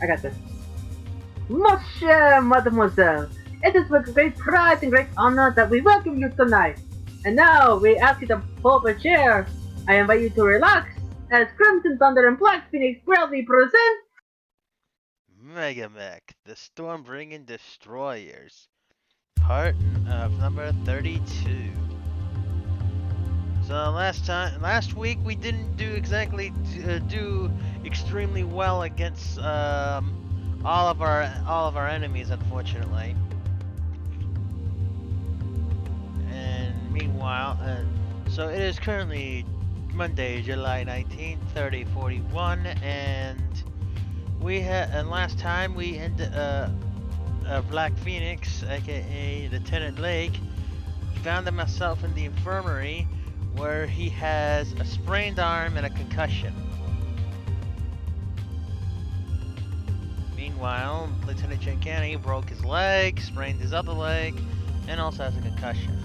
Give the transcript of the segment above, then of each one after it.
I got this. Mon cher mademoiselle, it is with great pride and great honor that we welcome you tonight. And now we ask you to pull up a chair. I invite you to relax as Crimson Thunder and Black Phoenix proudly present Megamek, the Stormbringing Destroyers, part of number 32. So last week we didn't do exactly do extremely well against all of our enemies, unfortunately. And meanwhile, so it is currently Monday, July 19th, 3041, and last time we ended Black Phoenix, aka Lieutenant Lake, found himself in the infirmary where he has a sprained arm and a concussion. Meanwhile, Lieutenant Giancani broke his leg, sprained his other leg, and also has a concussion.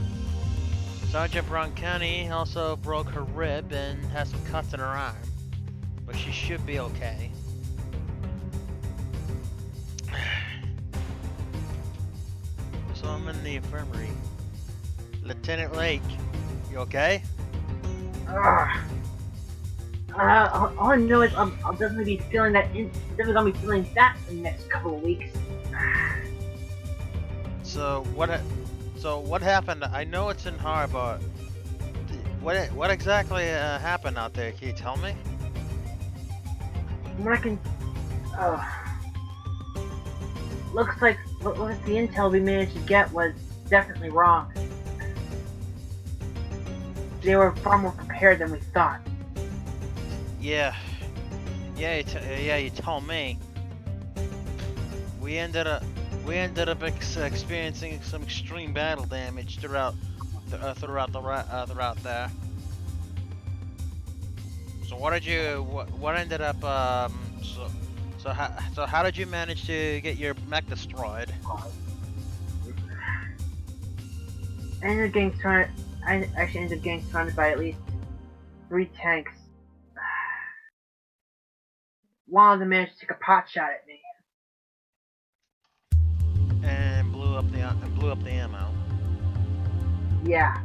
Sergeant Broncani also broke her rib and has some cuts in her arm, but she should be okay. So I'm in the infirmary. Lieutenant Lake, you okay? all I know is I'm definitely be feeling that. Definitely gonna be feeling that in the next couple of weeks. So what happened? I know it's in Harbor. What exactly happened out there? Can you tell me? What I can, looks like what the intel we managed to get was definitely wrong. They were far more prepared than we thought. Yeah, you told me. We ended up experiencing some extreme battle damage throughout the route there. So what ended up so how did you manage to get your mech destroyed? I actually ended up getting surrounded by at least 3 tanks. One of them managed to take a pot shot at me. And blew up the ammo. Yeah.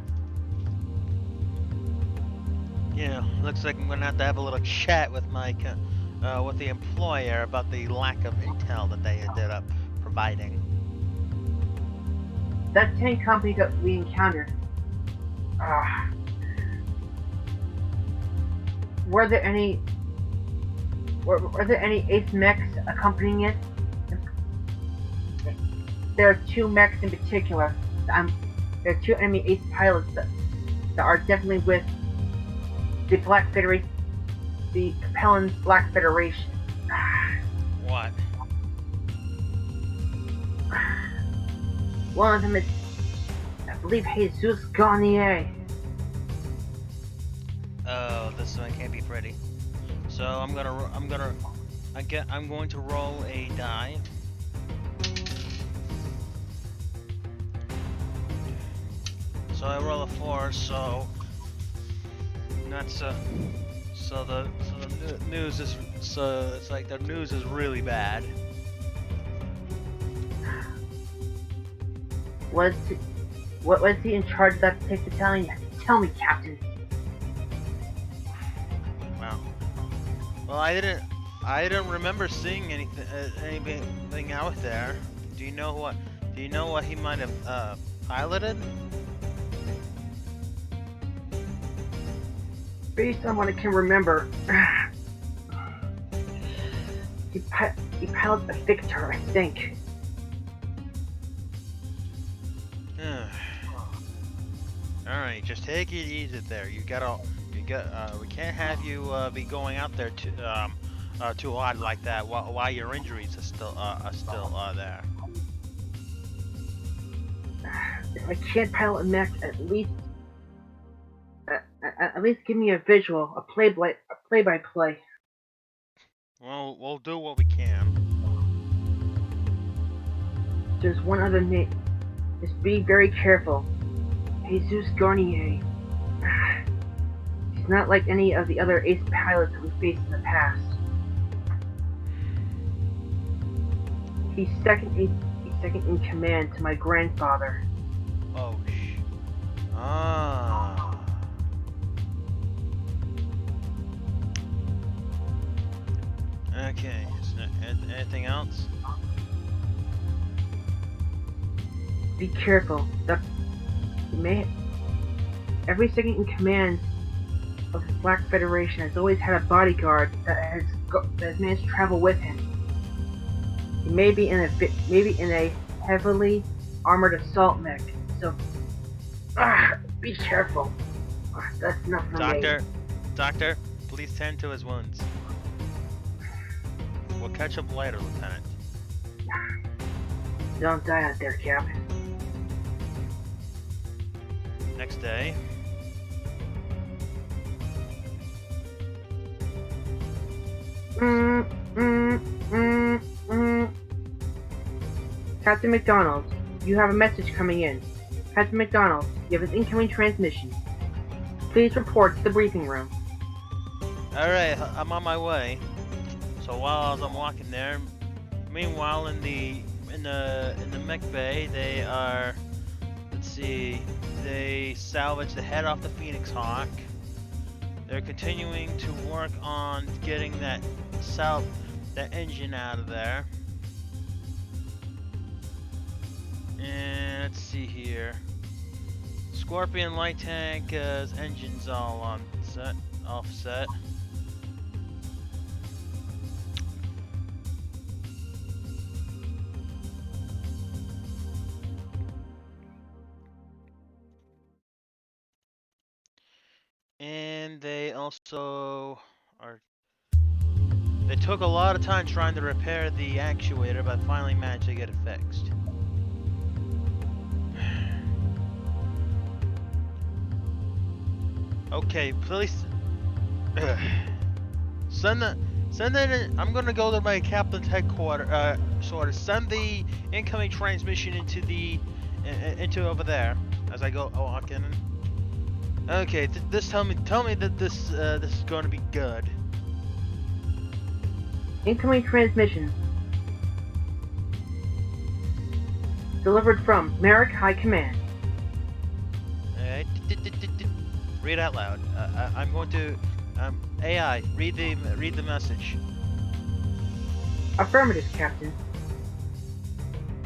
Yeah, looks like I'm gonna have to have a little chat with with the employer about the lack of intel that they ended up providing. That tank company that we encountered. Were there any ace mechs accompanying it? There are 2 mechs in particular. There are 2 enemy ace pilots that are definitely with the Black Federation, the Capellan's Black Federation. What? One of them is, I believe, Jesus Garnier. Oh, this one can't be pretty. So I'm going to roll a die. So I roll a 4, so that's so the news is it's like the news is really bad. What was he in charge of that particular battalion? You have to tell me, Captain. Well, I didn't remember seeing anything out there. Do you know what he might have piloted? Based on what I can remember, he pilots a Victor, I think. Alright, just take it easy there. We can't have you be going out there too hard like that while your injuries are still there. If I can't pilot a mech, at least give me a visual, a play-by-play. Well, we'll do what we can. There's one other name. Just be very careful. Jesus Garnier. He's not like any of the other ace pilots that we faced in the past. He's second in command to my grandfather. Oh, ah. Okay, is there anything else? Be careful. Every second in command of the Black Federation has always had a bodyguard that has managed to travel with him. He may be in a heavily armored assault mech. So, be careful. That's enough for me. Doctor, please tend to his wounds. We'll catch up later, Lieutenant. Don't die out there, Cap. Next day. Captain McDonald, you have a message coming in. Captain McDonald, you have an incoming transmission. Please report to the briefing room. Alright, I'm on my way. So while I'm walking there, meanwhile in the mech bay, they are, let's see, they salvaged the head off the Phoenix Hawk. They're continuing to work on getting that engine out of there. And let's see here. Scorpion light tank's engine's all offset. And they also they took a lot of time trying to repair the actuator, but finally managed to get it fixed. Okay, please send it in. I'm gonna go to my captain's headquarters. Send the incoming transmission into over there as I go walk in. Okay, tell me that this is going to be good. Incoming transmission. Delivered from Merrick High Command. Read out loud. I'm going to AI read the message. Affirmative, Captain.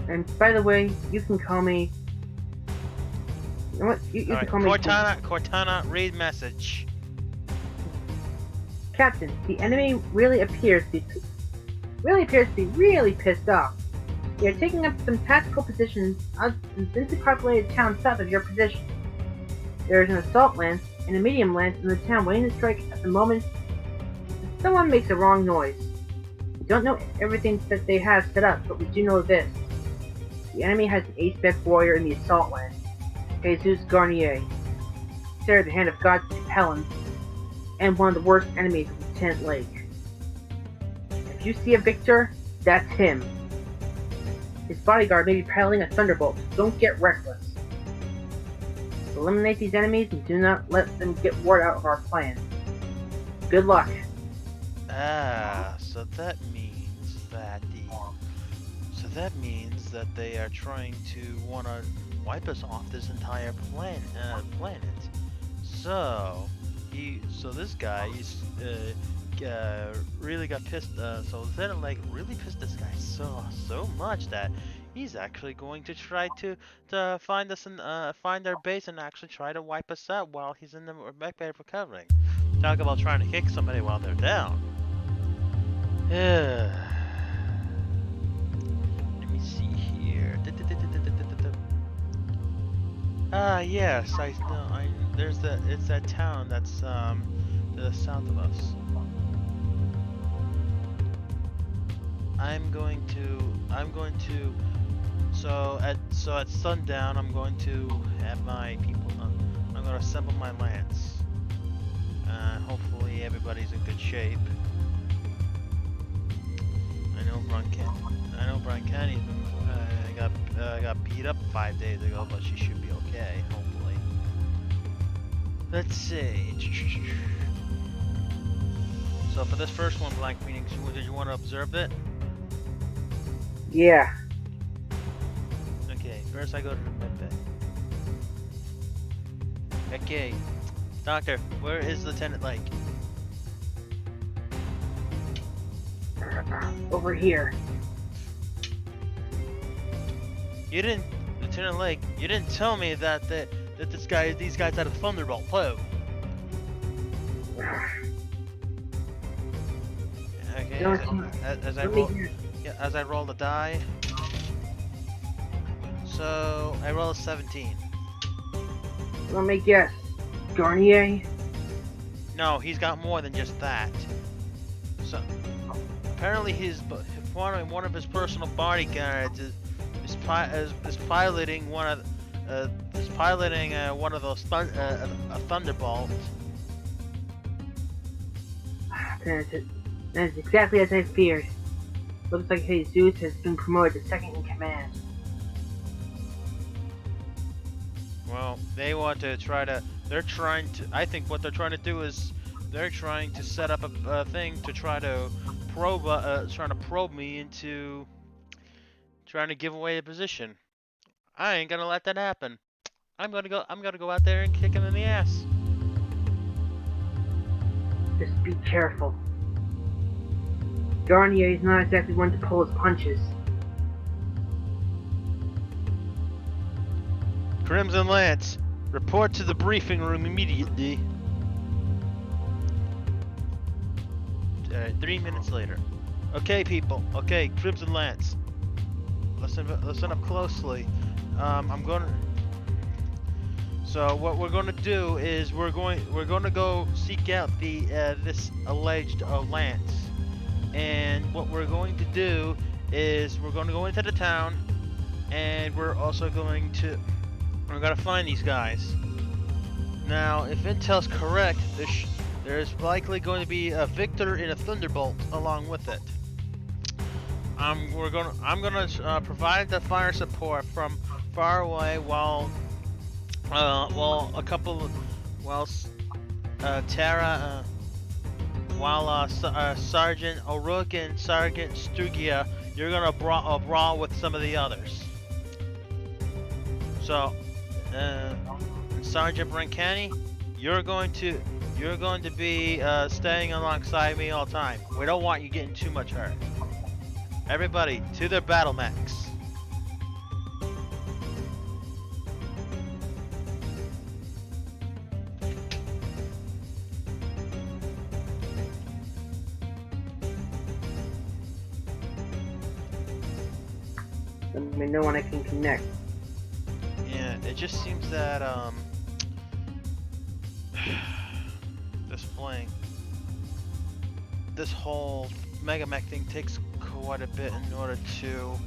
And by the way, you can call me. You know what? You can call me Cortana, read message. Captain, the enemy really appears to be really pissed off. They are taking up some tactical positions in densely populated towns south of your position. There is an assault lance and a medium lance in the town waiting to strike at the moment someone makes a wrong noise. We don't know everything that they have set up, but we do know this. The enemy has an ace MechWarrior in the assault lance, Jesus Garnier, Sarah the Hand of God's Repellent, and one of the worst enemies of Lieutenant Lake. If you see a victor, that's him. His bodyguard may be piloting a thunderbolt, so don't get reckless. Eliminate these enemies and do not let them get word out of our plan. Good luck. So that means that they are trying to wanna wipe us off this entire planet. So this guy really got pissed. So Lieutenant Lake really pissed this guy so much that he's actually going to try to find us and find our base and actually try to wipe us out while he's in the mech bay recovering. Talk about trying to kick somebody while they're down. Let me see here. Yes, I know. It's that town that's to the south of us. So at sundown I'm going to have my people I'm going to assemble my lance. Hopefully everybody's in good shape. I know Brian Kenny got beat up 5 days ago, but she should be okay, hopefully. Let's see. So for this first one, Black Phoenix, did you want to observe it? Yeah. Okay, first I go to the med bay. Okay, Doctor, where is Lieutenant Lake? Over here. You didn't, Lieutenant Lake. You didn't tell me that these guys had a thunderbolt too. Okay, No, as I roll the die. So I roll a 17. Let me guess. Garnier? No, he's got more than just that. So apparently one of his personal bodyguards is piloting one of those a thunderbolt. That's exactly as I feared. Looks like Jesus has been promoted to second in command. Well, they want to try to. I think what they're trying to do is they're trying to set up a thing to try to probe me into trying to give away a position. I ain't gonna let that happen. I'm gonna go out there and kick him in the ass. Just be careful. Garnier is not exactly one to pull his punches. Crimson Lance, report to the briefing room immediately. 3 minutes later. Okay, people. Okay, Crimson Lance. Listen up closely. So what we're gonna do is we're gonna go seek out this alleged Lance, and what we're going to do is we're going to go into the town, and we're gonna find these guys. Now, if intel's correct, there's likely going to be a Victor and a Thunderbolt along with it. I'm gonna provide the fire support from far away while Sergeant O'Rourke and Sergeant Stugia, you're gonna brawl with some of the others. So, Sergeant Brancani, you're going to be staying alongside me all the time. We don't want you getting too much hurt. Everybody, to their battle mechs. Let me know when I can connect. Yeah, it just seems that this whole Megamek thing takes quite a bit in order to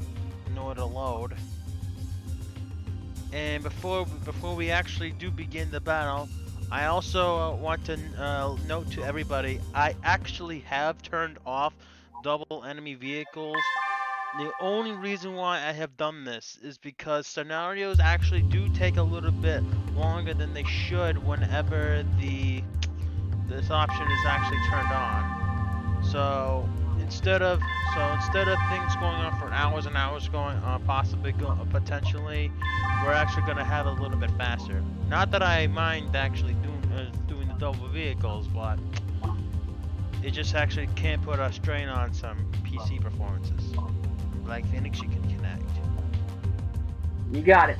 load. And before we actually do begin the battle, I also want to note to everybody, I actually have turned off double enemy vehicles. The only reason why I have done this is because scenarios actually do take a little bit longer than they should whenever this option is actually turned on. So instead of things going on for hours and hours potentially, we're actually going to have it a little bit faster. Not that I mind actually doing the double vehicles, but it just actually can't put a strain on some PC performances. Like Phoenix, you can connect. You got it.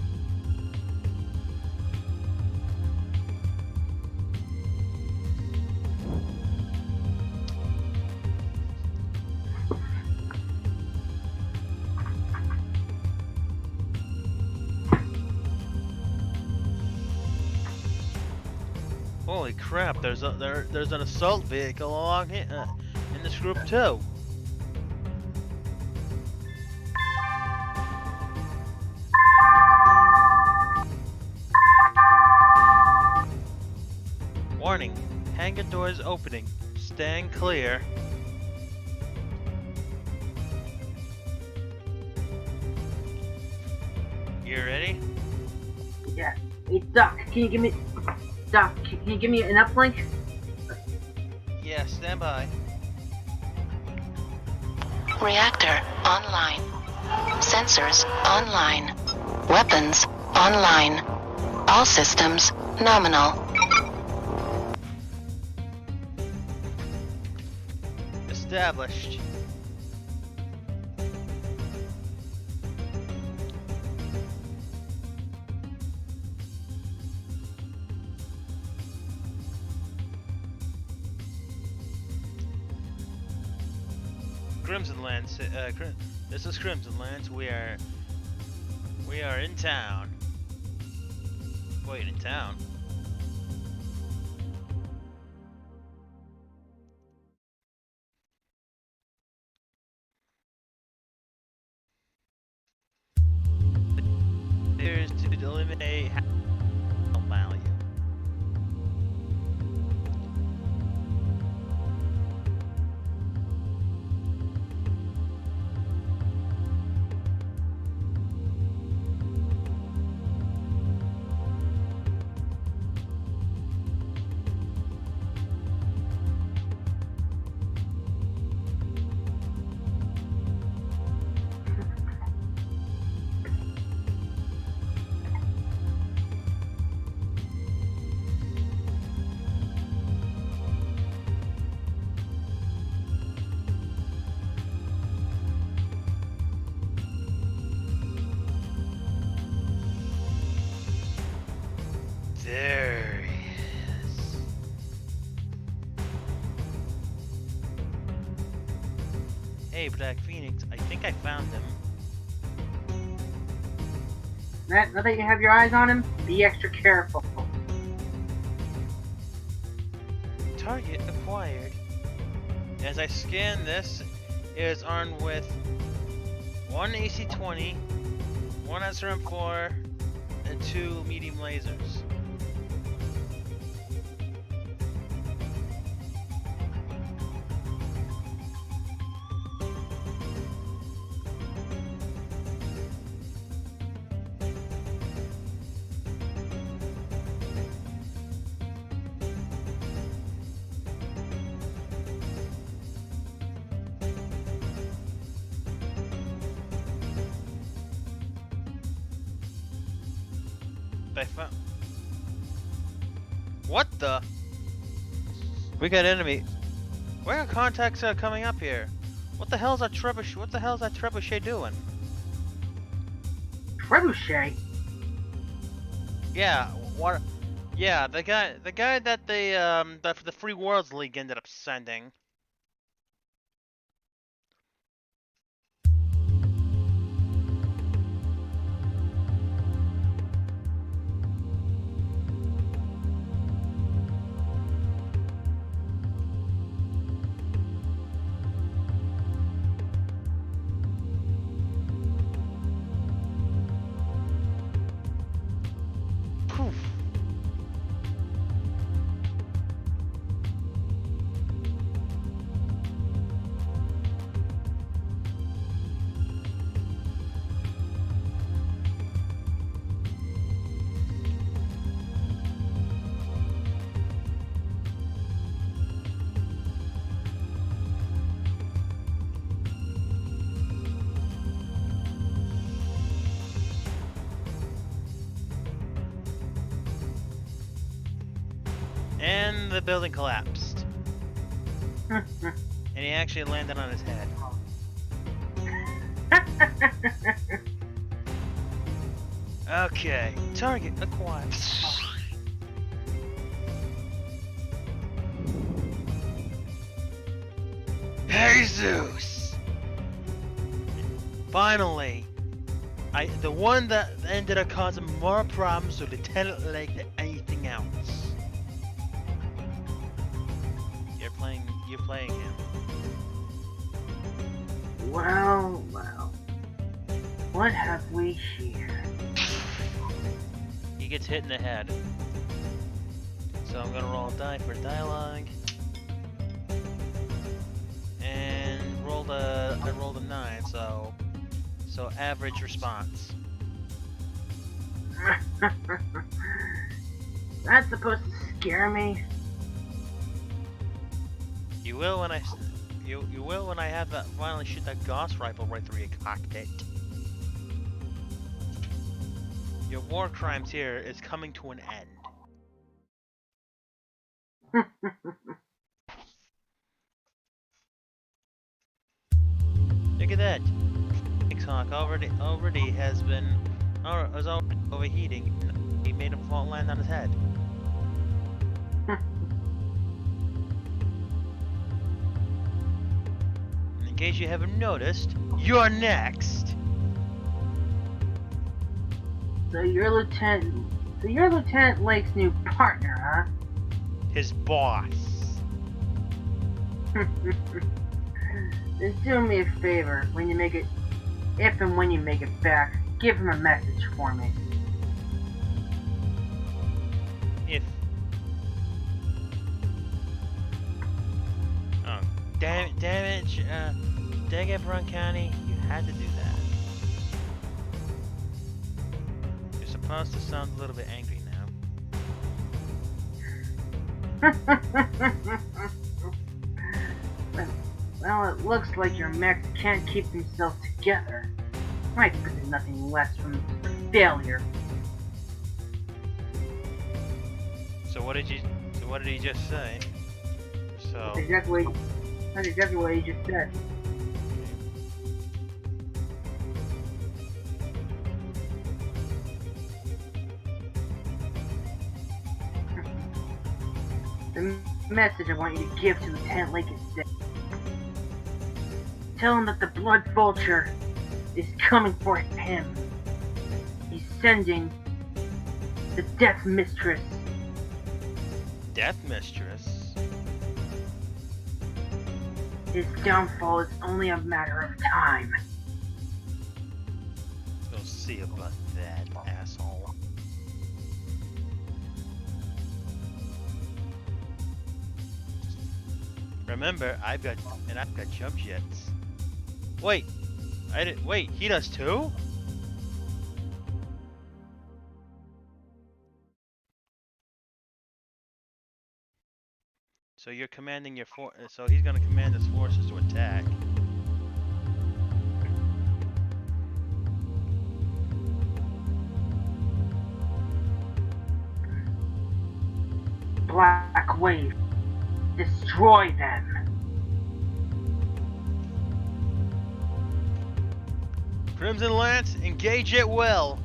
Holy crap! There's an assault vehicle along here in this group too. Warning, hangar doors opening. Stand clear. You ready? Yeah. Hey, Doc, can you give me an uplink? Yeah, stand by. Reactor online. Sensors online. Weapons online. All systems nominal. Established. Crimson Lands. This is Crimson Lands. We are in town. Wait, in town? There's to eliminate value. There he is. Hey, Black Phoenix, I think I found him. Now that you have your eyes on him, be extra careful. Target acquired. As I scan this, it is armed with one AC-20, one SRM-4, and 2 medium lasers. I found. What the? We got enemy. Where are contacts coming up here? What the hell's that trebuchet? What the hell's that trebuchet doing? Trebuchet? Yeah. What? Yeah, the guy that the Free Worlds League ended up sending. Poof. And the building collapsed. And he actually landed on his head. Okay, target acquired. Jesus! Finally! The one that ended up causing more problems to Lieutenant Lake than anything else. You're playing him. Well. What have we here? He gets hit in the head. So I'm gonna roll a die for dialogue. And I rolled a 9, so average response. That's supposed to scare me. You will when I have that finally shoot that Gauss rifle right through your cockpit. Your war crimes here is coming to an end. Look at that. Hawk already has been was already overheating. He made him fall land on his head. In case you haven't noticed, you're next. So you're Lieutenant Lake's new partner, huh? His boss. Then do me a favor, when you make it, if and when you make it back, give him a message for me. If. Oh, damage, dang it, Brun County, you had to do that. You're supposed to sound a little bit angry now. Well, it looks like your mech can't keep himself together. I expected nothing less from failure. So what did he just say? So That's exactly what he just said. The message I want you to give to Lieutenant Lake is this. Tell him that the Blood Vulture is coming for him. He's sending the Death Mistress. Death Mistress? His downfall is only a matter of time. We'll see about that, asshole. Remember, I've got jump jets. Wait, wait, he does too? So you're commanding your so he's gonna command his forces to attack. Black Wave. Destroy them. Crimson Lance, engage it well.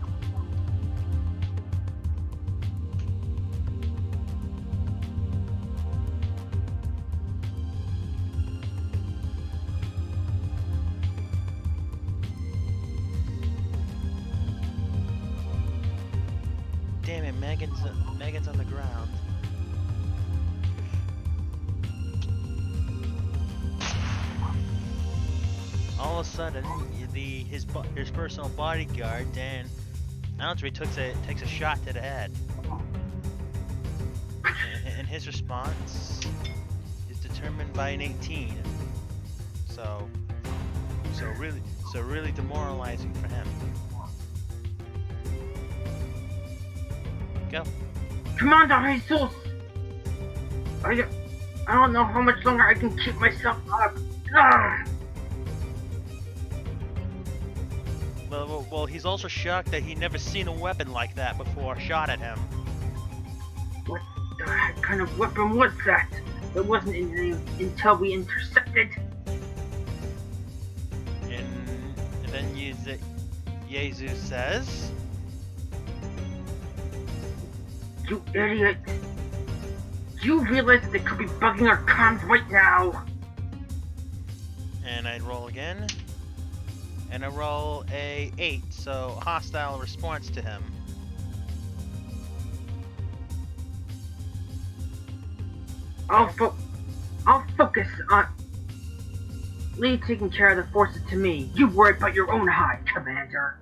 Damn it, Megan's on the ground. All of a sudden, his personal bodyguard, Dan Allentree, takes a shot to the head. And his response is determined by an 18. So really demoralizing for him. Go. Commander Jesus! I don't know how much longer I can keep myself up. Ugh. Well, he's also shocked that he'd never seen a weapon like that before shot at him. What the heck kind of weapon was that? It wasn't until we intercepted. And then Jesus says, You idiot! Do you realize that they could be bugging our comms right now? and I'd roll again. And I roll a 8, so hostile response to him. I'll focus on Lee taking care of the forces to me. You worry about your own hide, Commander.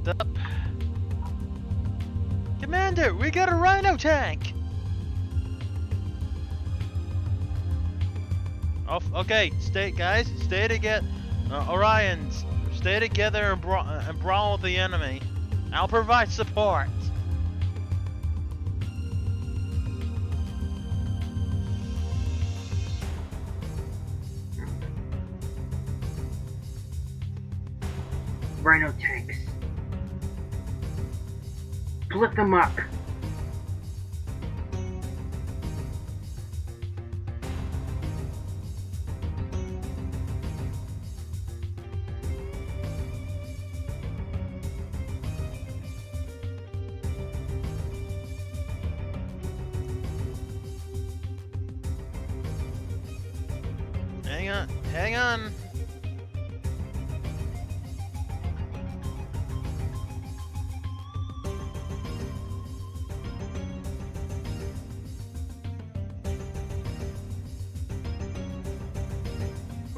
Next up, Commander, we got a Rhino tank. Oh, okay, guys, stay together. Orions, stay together and brawl with the enemy. I'll provide support. Rhino tanks. Split them up. Hang on.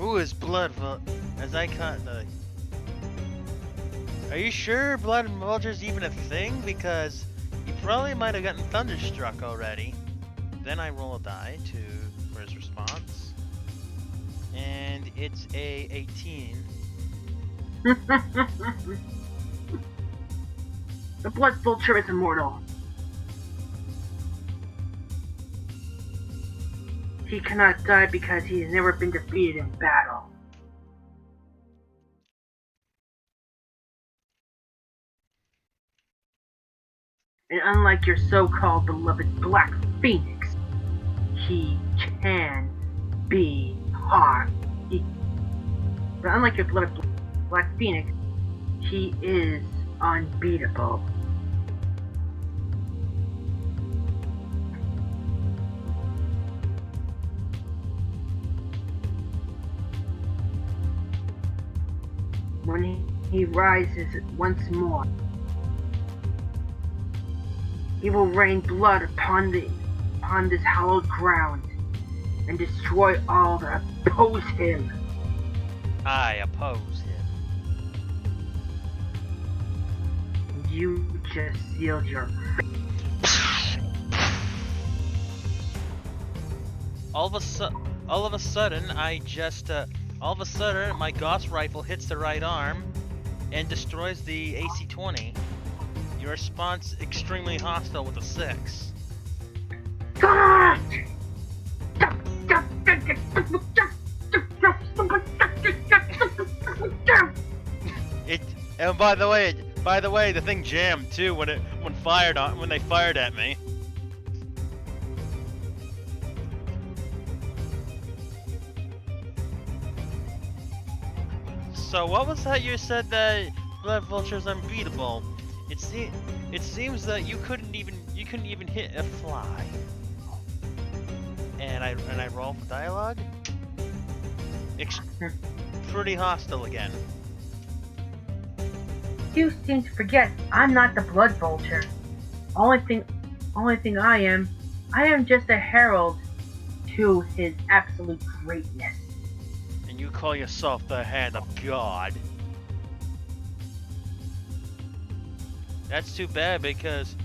Ooh, his blood, as I caught the... Are you sure blood and vulture's even a thing? Because he probably might have gotten thunderstruck already. Then I roll a die for his response. And it's a 18. The blood vulture is immortal. He cannot die because he has never been defeated in battle. And unlike your so-called beloved Black Phoenix, he can be hard. But unlike your beloved Black Phoenix, he is unbeatable. When he rises once more, he will rain blood upon this hallowed ground and destroy all that oppose him. I oppose him. You just sealed your All of a sudden, my Gauss rifle hits the right arm and destroys the AC-20. Your response extremely hostile with a 6. And by the way, the thing jammed too when they fired at me. So what was that you said that Blood Vulture's unbeatable? It seems that you couldn't even hit a fly. And I roll for dialogue. Pretty hostile again. You seem to forget I'm not the Blood Vulture. Only thing I am just a herald to his absolute greatness. And you call yourself the Hand of God. That's too bad because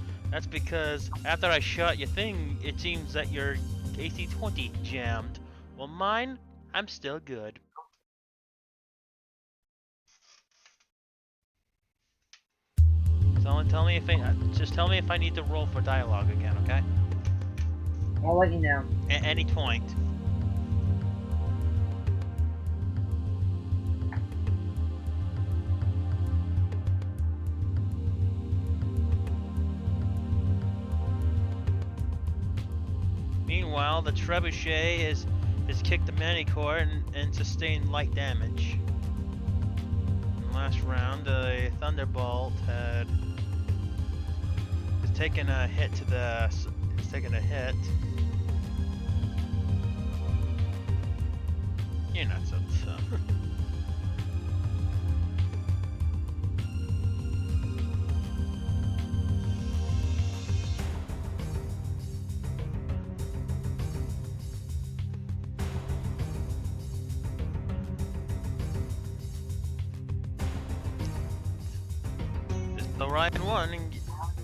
after I shot your thing, it seems that your AC-20 jammed. Well, mine, I'm still good. Someone tell me just tell me if I need to roll for dialogue again, okay? I'll let you know. At any point. Meanwhile, the trebuchet has kicked the Manicore and sustained light damage. In the last round, the Thunderbolt has taken a hit You're not so tough. Orion 1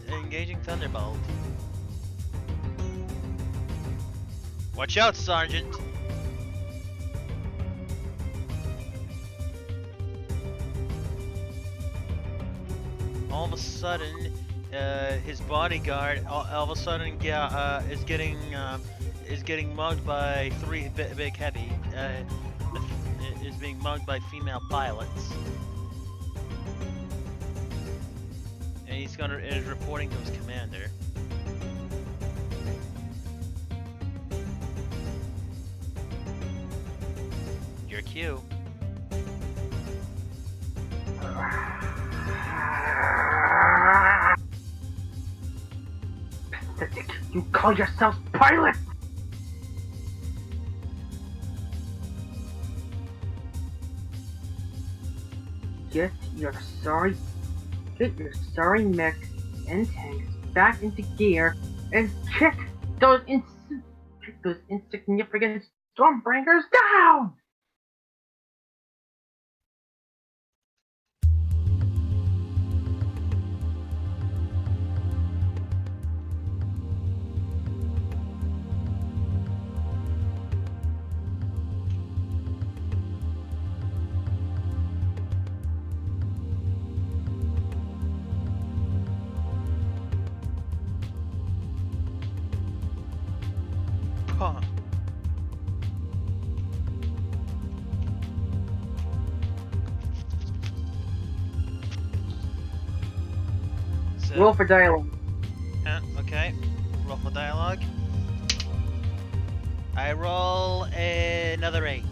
engaging Thunderbolt. Watch out, Sergeant! All of a sudden, his bodyguard all of a sudden is getting mugged by three big heavy. Is being mugged by female pilots, and is reporting to his commander. Your cue. Pathetic! You call yourselves pilots? Get your sorry mechs and tanks back into gear and kick those insignificant Stormbringers down! Huh. So, Roll for dialogue. okay. Roll for dialogue. I roll another 8.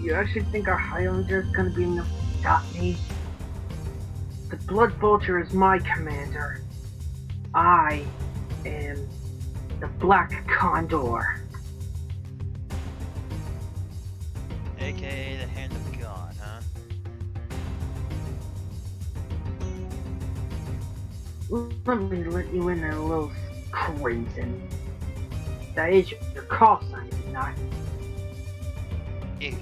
You actually think our Highlander is gonna be enough to stop me? The Blood Vulture is my commander. I am the Black Condor. AKA the Hand of God, huh? Let me let you in a little crimson. That is your call sign, is it not? It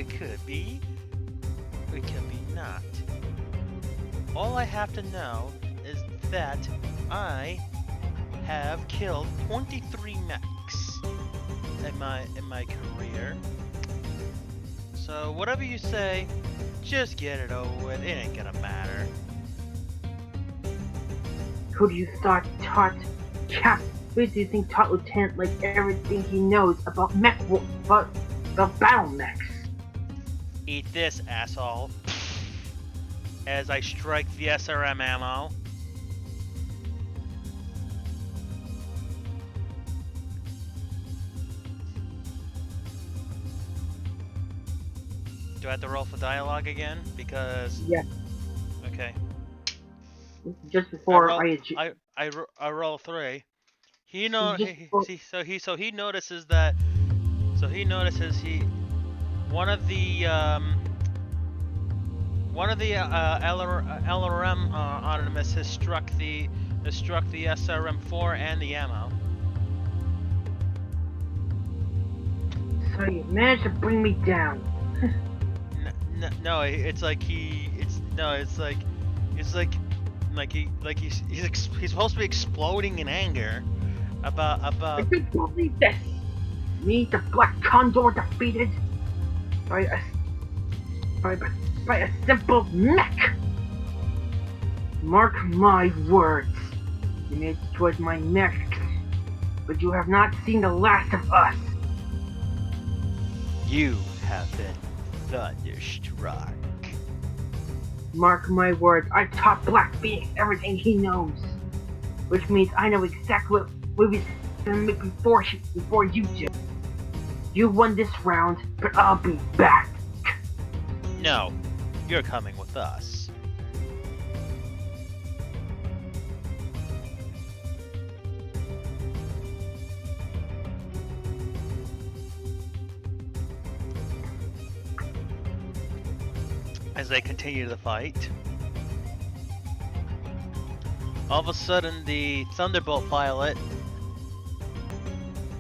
could be. It could be not. All I have to know is that I have killed 23 mechs in my career. So whatever you say, just get it over with. It ain't gonna matter. Who do you think taught Lieutenant like everything he knows about about battle mechs? Eat this, asshole. As I strike the SRM ammo. Do I have to roll for dialogue again? Because... Yes. Okay. Just before I roll 3. He know Just he so he notices that one of the LRM autonomous has struck the SRM4 and the ammo. So you managed to bring me down. No, it's like he's supposed to be exploding in anger about. I can't believe this. Me, the Black Condor, defeated by a simple mech. Mark my words. You may have destroyed my mech, but you have not seen the last of us. You have been thunderstruck. Mark my words, I taught Black Phoenix everything he knows. Which means I know exactly what he's gonna make before you do. You won this round, but I'll be back. No, you're coming with us. As they continue the fight, all of a sudden the Thunderbolt pilot,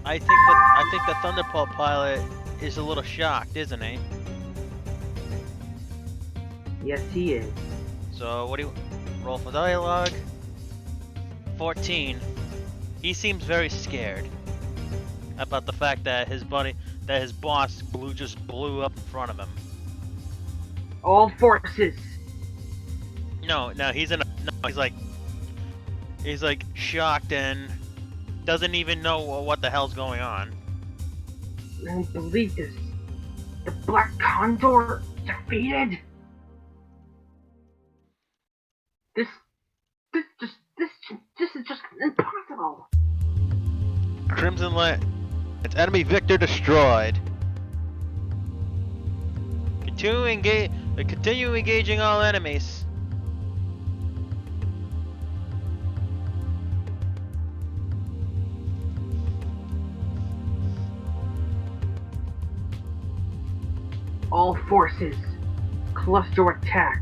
I think the Thunderbolt pilot is a little shocked, isn't he? Yes, he is. So what do you roll for dialogue? 14. He seems very scared about the fact that his boss just blew up in front of him. All forces. No, he's like shocked and doesn't even know what the hell's going on. I don't believe this. The Black Condor defeated. This is just impossible. Crimson Light. Its enemy Victor destroyed. Continue engaging all enemies. All forces. Cluster attack.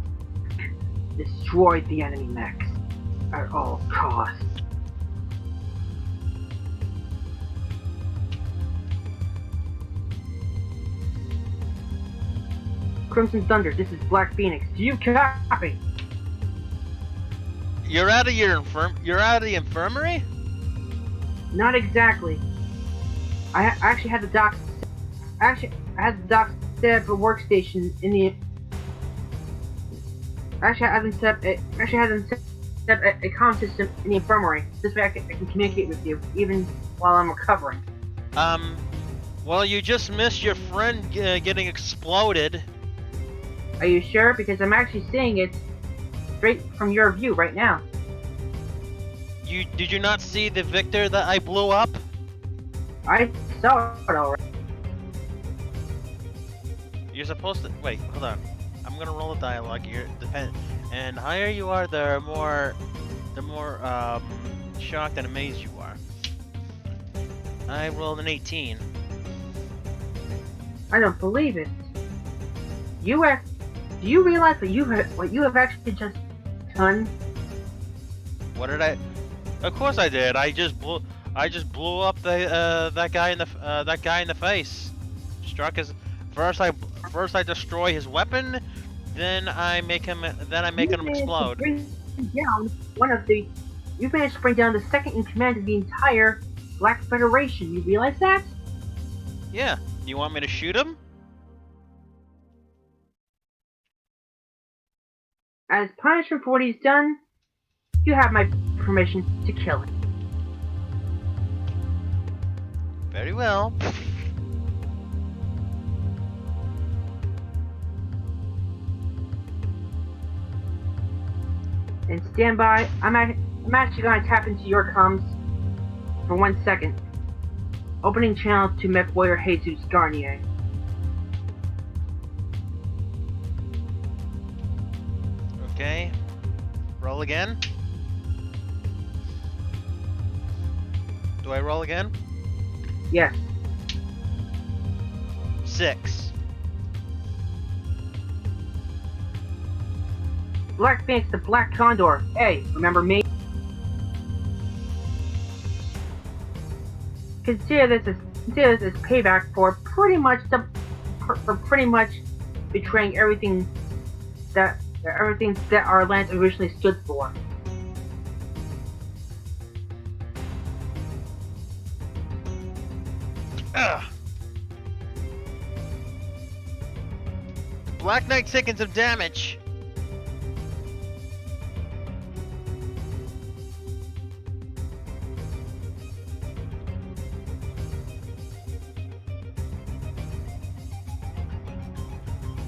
Destroy the enemy mechs at all costs. Crimson Thunder, this is Black Phoenix. Do you copy? You're out of the infirmary? Not exactly. I actually had the doc. Actually, I had the doc set up a workstation in the. Actually, I had them set up a comm system in the infirmary. This way, I can communicate with you even while I'm recovering. Well, you just missed your friend getting exploded. Are you sure? Because I'm actually seeing it straight from your view right now. Did you not see the Victor that I blew up? I saw it already. You're supposed to wait. Hold on. I'm gonna roll a dialogue here. And higher you are, the more shocked and amazed you are. I rolled an 18. I don't believe it. Do you realize what you have actually just done? What did I? Of course I did. I just blew up that guy in the face. Struck his first I destroy his weapon, then I make him explode. You managed to bring down the second in command of the entire Black Federation. You realize that? Yeah. You want me to shoot him? As punishment for what he's done, you have my permission to kill him. Very well. And stand by. I'm actually going to tap into your comms for 1 second. Opening channel to MechWarrior Jesus Garnier. Okay. Roll again. Do I roll again? Yes. 6. Black Phoenix, the Black Condor. Hey, remember me? Consider this as payback for pretty much betraying everything that our land originally stood for. Ugh. Black Knight's taking some damage.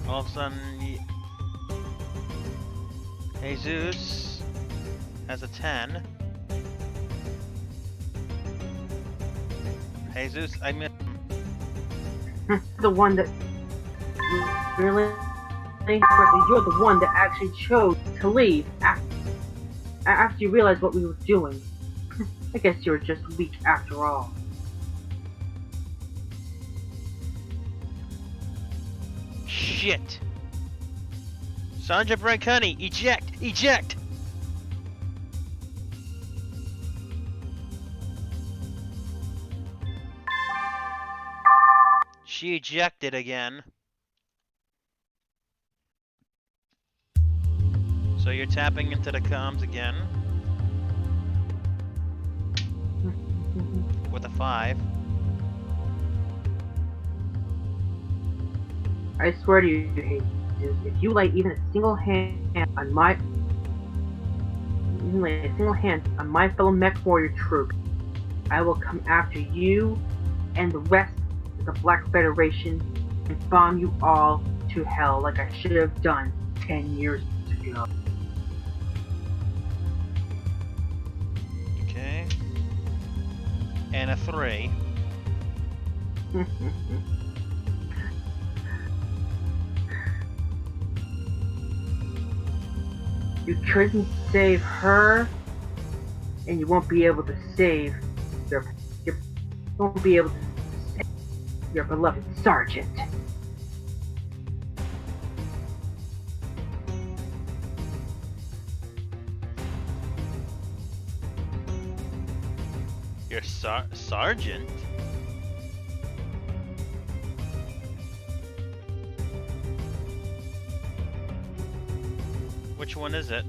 All of a sudden, Jesus has a 10. Jesus, I mean, The one that really, you're the one that actually chose to leave after you realized what we were doing. I guess you were just weak after all. shit. Sandra Brancani, eject! Eject! She ejected again. So you're tapping into the comms again with a 5. I swear to you, Jesus, if you lay even a single hand on my fellow MechWarrior troops, I will come after you and the rest of the Black Federation and bomb you all to hell like I should have done 10 years ago. Okay. And a 3. You couldn't save her, and you won't be able to save your won't be able to save your beloved sergeant. Your sergeant? Which one is it?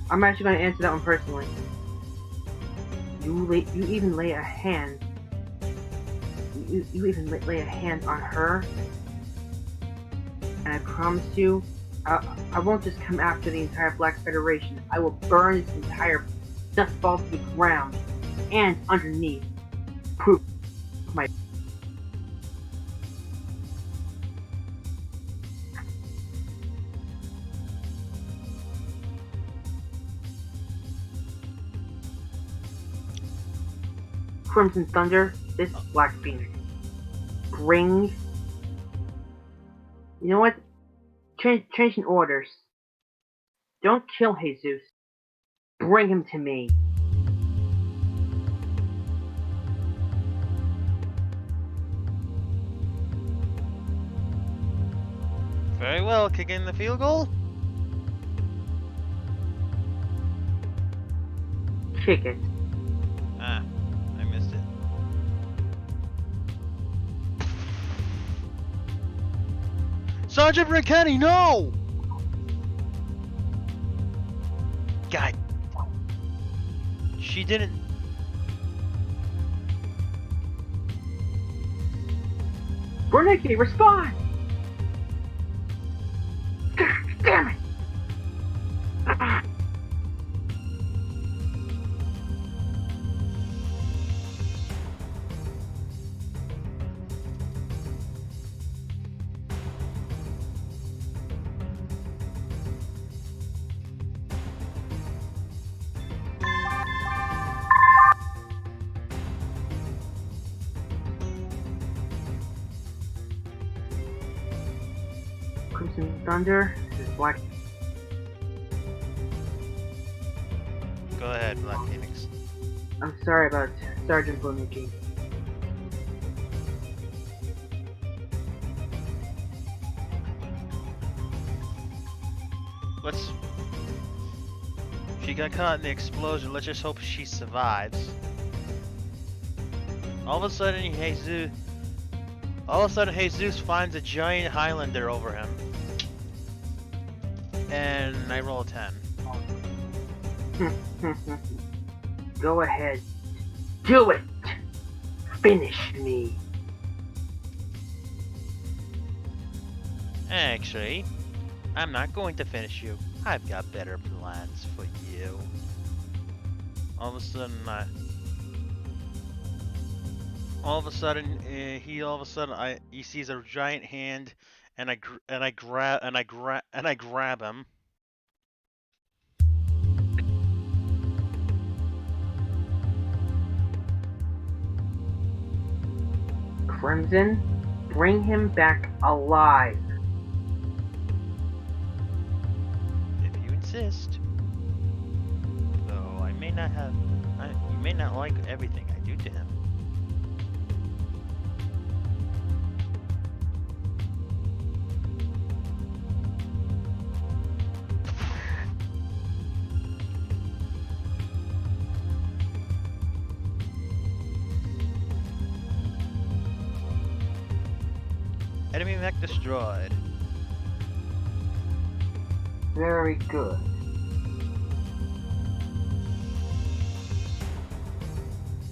I'm actually going to answer that one personally. You even lay a hand. You even lay a hand on her, and I promise you, I won't just come after the entire Black Federation. I will burn this entire dust ball to the ground and underneath. Proof of my. Crimson Thunder, this is Black Phoenix. Bring. You know what? Changing orders. Don't kill Jesus. Bring him to me. Very well, kick in the field goal. Kick it. Ah, I missed it. Sergeant Riccati, no! God. She didn't. Bernicki, respond! Damn it! Crimson Thunder, this is Black. Go ahead, Black Phoenix. I'm sorry about Sergeant Bernicki. Let's. She got caught in the explosion. Let's just hope she survives. All of a sudden, Jesus finds a giant Highlander over him, and I roll a 10. Go ahead. Do it! Finish me. Actually, I'm not going to finish you. I've got better plans for you. All of a sudden, he sees a giant hand, and I grab him. Crimson, bring him back alive. If you insist. Though I may not have, you may not like everything I do to him. Enemy mech destroyed. Very good.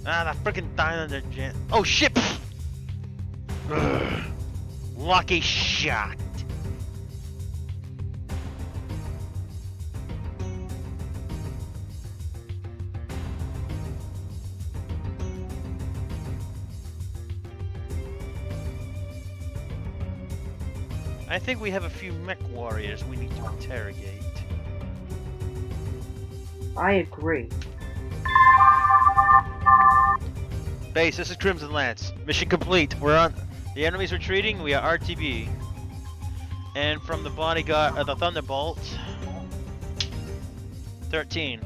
Ah, that freaking Dino Jam. Oh shit! Ugh. Lucky shot. I think we have a few MechWarriors we need to interrogate. I agree. Base, this is Crimson Lance. Mission complete. We're on. The enemy's retreating. We are RTB. And from the bodyguard, the Thunderbolt. 13.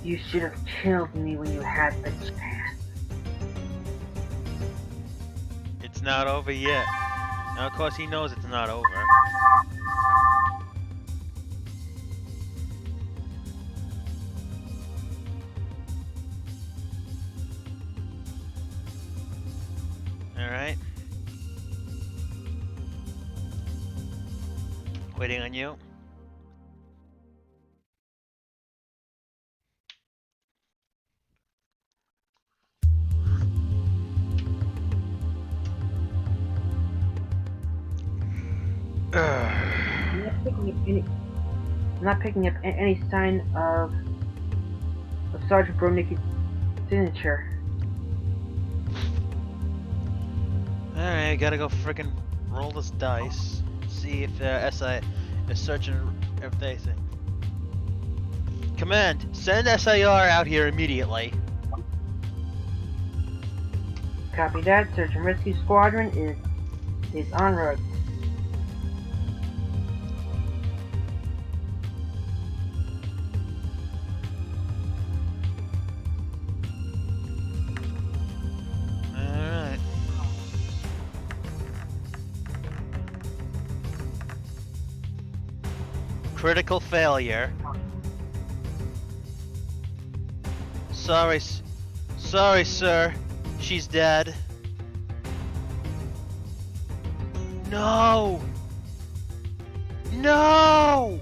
You should have killed me when you had the chance. It's not over yet. Now, of course, he knows it's not over. Alright. Waiting on you. I'm not picking up any sign of Sergeant Bronicki's signature. Alright, gotta go frickin' roll this dice. See if SI is searching everything. Command, send SIR out here immediately. Copy that. Search and rescue squadron is en route. Alright. Critical failure. Sorry, sir. She's dead. No! No!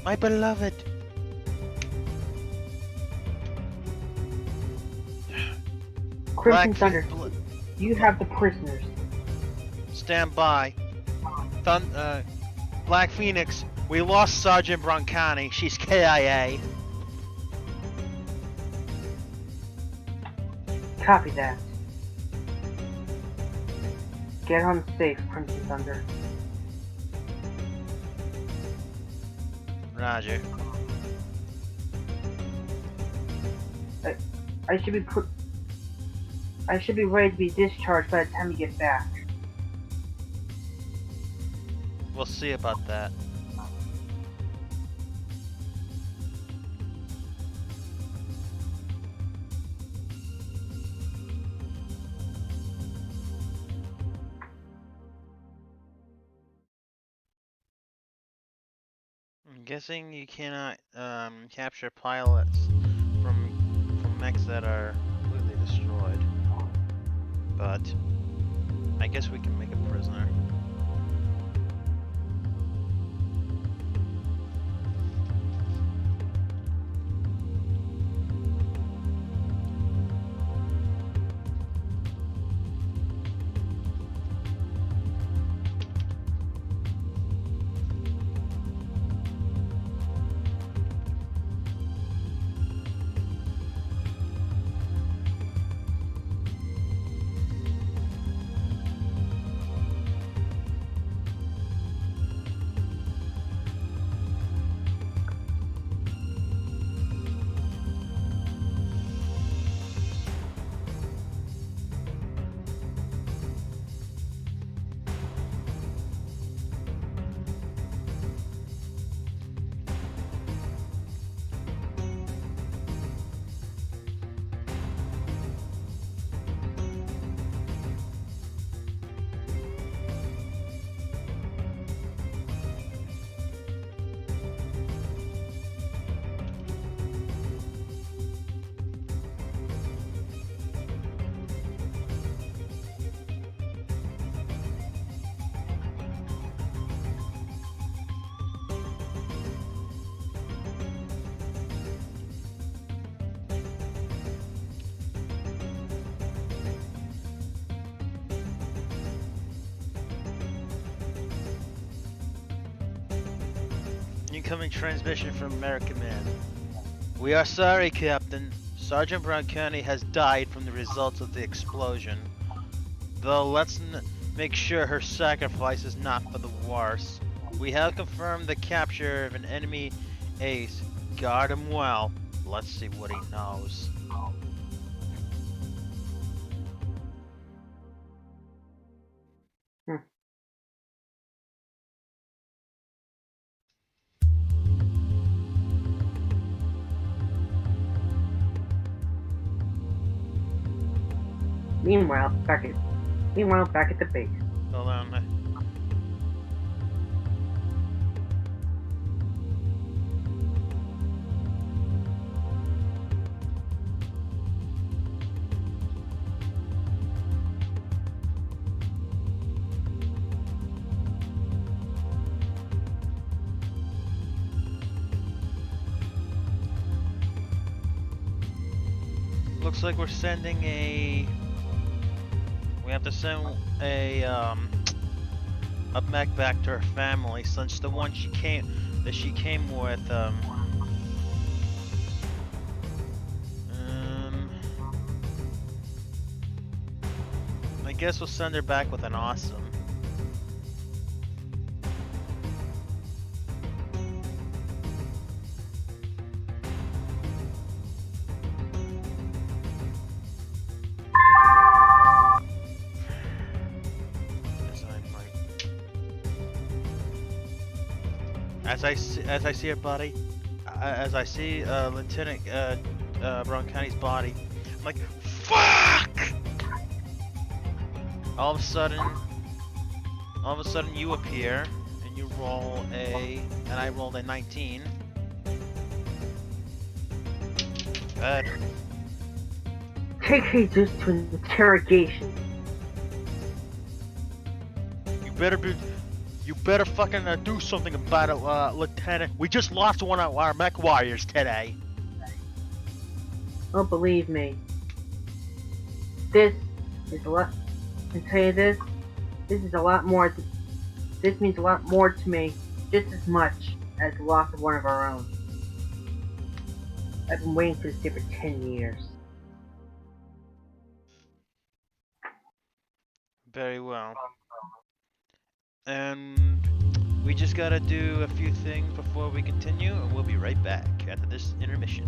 My beloved. Crimson Black Thunder, Bl- you have the prisoners. Stand by. Black Phoenix, we lost Sergeant Broncani. She's KIA. Copy that. Get home safe, Crimson Thunder. Roger. I should be ready to be discharged by the time you get back. We'll see about that. I'm guessing you cannot capture pilots from mechs that are completely destroyed. But I guess we can make a prisoner. Incoming transmission from Megamek. We are sorry, Captain. Sergeant Brown County has died from the results of the explosion. Though let's make sure her sacrifice is not for the worse. We have confirmed the capture of an enemy ace. Guard him well. Let's see what he knows. Meanwhile, back at the base. Hold on. Looks like we're sending a. We have to send a mech back to her family, since the one she came with I guess we'll send her back with an awesome. As I see her body, as I see Lieutenant Brown County's body, I'm like, fuck! All of a sudden you appear and you roll and I rolled a 19. Good. Take Jesus to an interrogation. You better fucking do something about it, Lieutenant. We just lost one of our MechWarriors today. Oh, believe me. This is a lot. I can tell you this. This is a lot more. This means a lot more to me, just as much as the loss of one of our own. I've been waiting for this day for 10 years. Very well. And we just gotta do a few things before we continue, and we'll be right back after this intermission.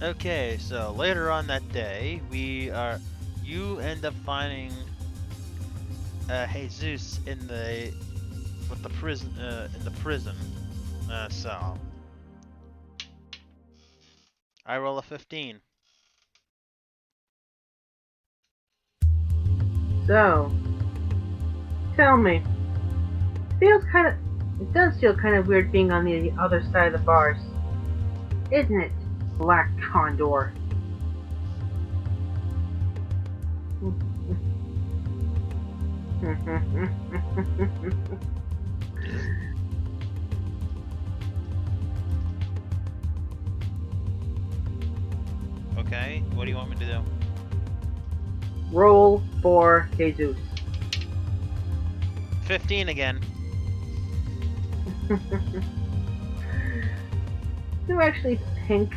Okay, so later on that day, you end up finding Jesus in the prison cell. I roll a 15. So, tell me, it does feel kind of weird being on the other side of the bars, isn't it, Black Condor? Okay, what do you want me to do? Roll for Jesus. 15 again. You actually think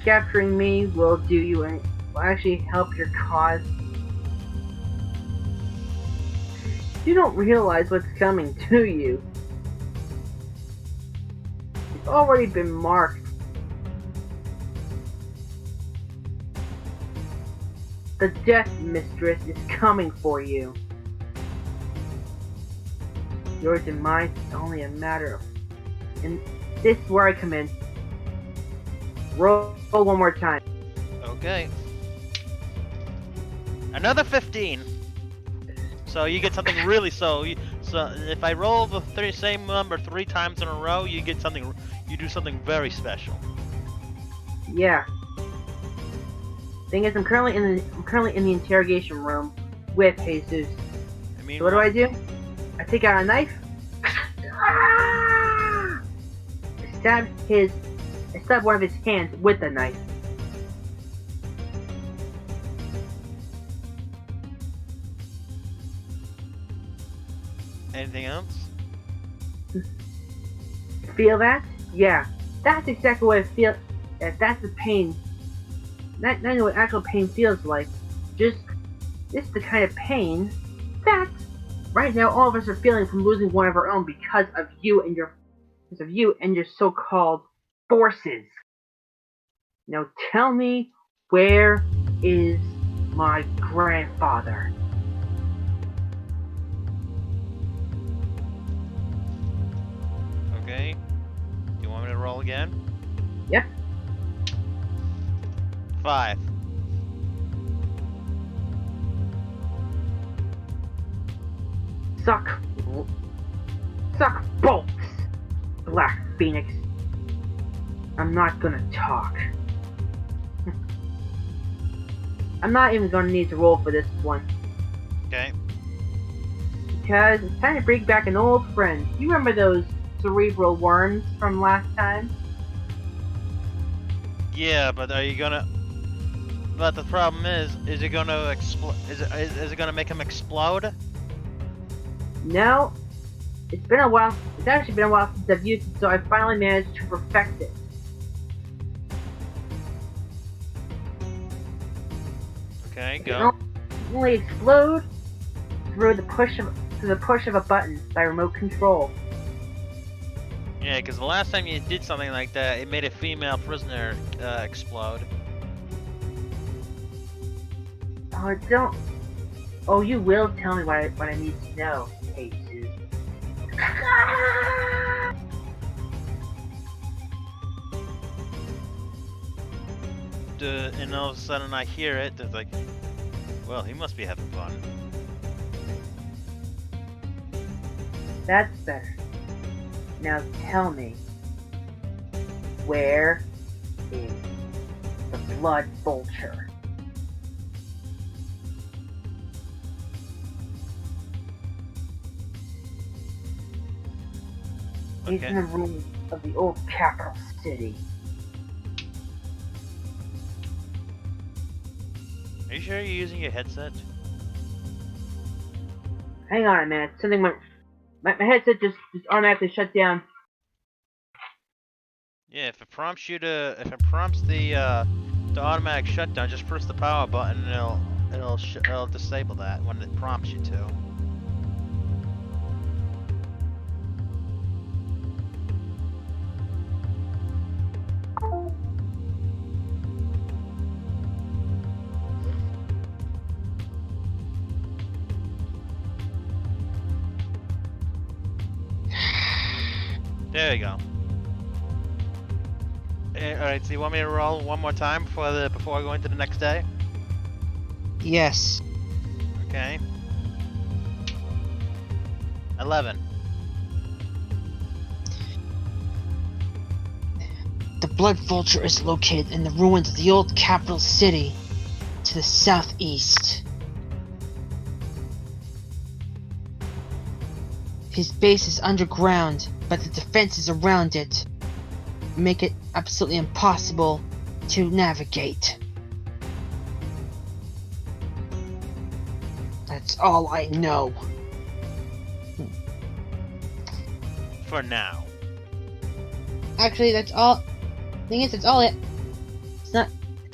capturing me will will actually help your cause? You don't realize what's coming to you. You've already been marked. The Death Mistress is coming for you. Yours and mine is only a matter of... And this is where I come in. Roll one more time. Okay. Another 15. So you get something really so if I roll the same number 3 times in a row, you get something. You do something very special. Yeah. Thing is, I'm currently in the interrogation room with Jesus. I mean, So what do? I take out a knife. I stab one of his hands with the knife. Anything else? Feel that? Yeah. That's exactly what I feel. That's the pain. Not knowing what actual pain feels like. This is the kind of pain that right now all of us are feeling from losing one of our own because of you and your so-called forces. Now tell me, where is my grandfather? Okay. Do you want me to roll again? Yep. 5. Suck bolts, Black Phoenix. I'm not gonna talk. I'm not even gonna need to roll for this one. Okay. Because it's time to bring back an old friend. You remember those cerebral worms from last time? Yeah, but are you gonna? But the problem is it gonna explode? Is it gonna make him explode? No. It's been a while. It's actually been a while since I've used it, so I finally managed to perfect it. Okay, It go. can only explode through the push of a button by remote control. Yeah, because the last time you did something like that, it made a female prisoner explode. Oh, don't. Oh, you will tell me what I need to know, Jesus. And all of a sudden I hear it. It's like, well, he must be having fun. That's better. Now tell me, where is the Blood Vulture? He's in the room of the old capital city. Are you sure you're using your headset? Hang on a minute. Something went. My headset just automatically shut down. Yeah, if it prompts the automatic shutdown, just press the power button and it'll disable that when it prompts you to. There you go. Alright, so you want me to roll one more time before I go into the next day? Yes. Okay. 11. The Blood Vulture is located in the ruins of the old capital city to the southeast. His base is underground, but the defenses around it make it absolutely impossible to navigate. That's all I know. For now. Actually, that's all. Thing is, that's all it.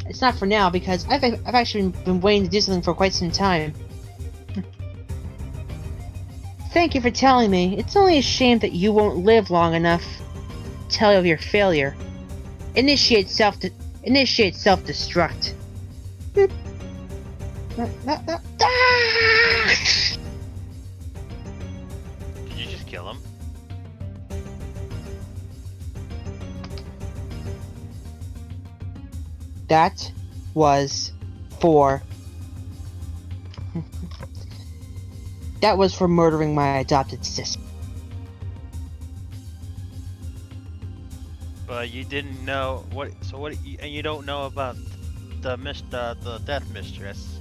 It's not for now because I've actually been waiting to do something for quite some time. Thank you for telling me. It's only a shame that you won't live long enough to tell of your failure. Initiate self-destruct. Did you just kill him? That was for... That was for murdering my adopted sister. But you didn't know what. So what? And you don't know about the death mistress.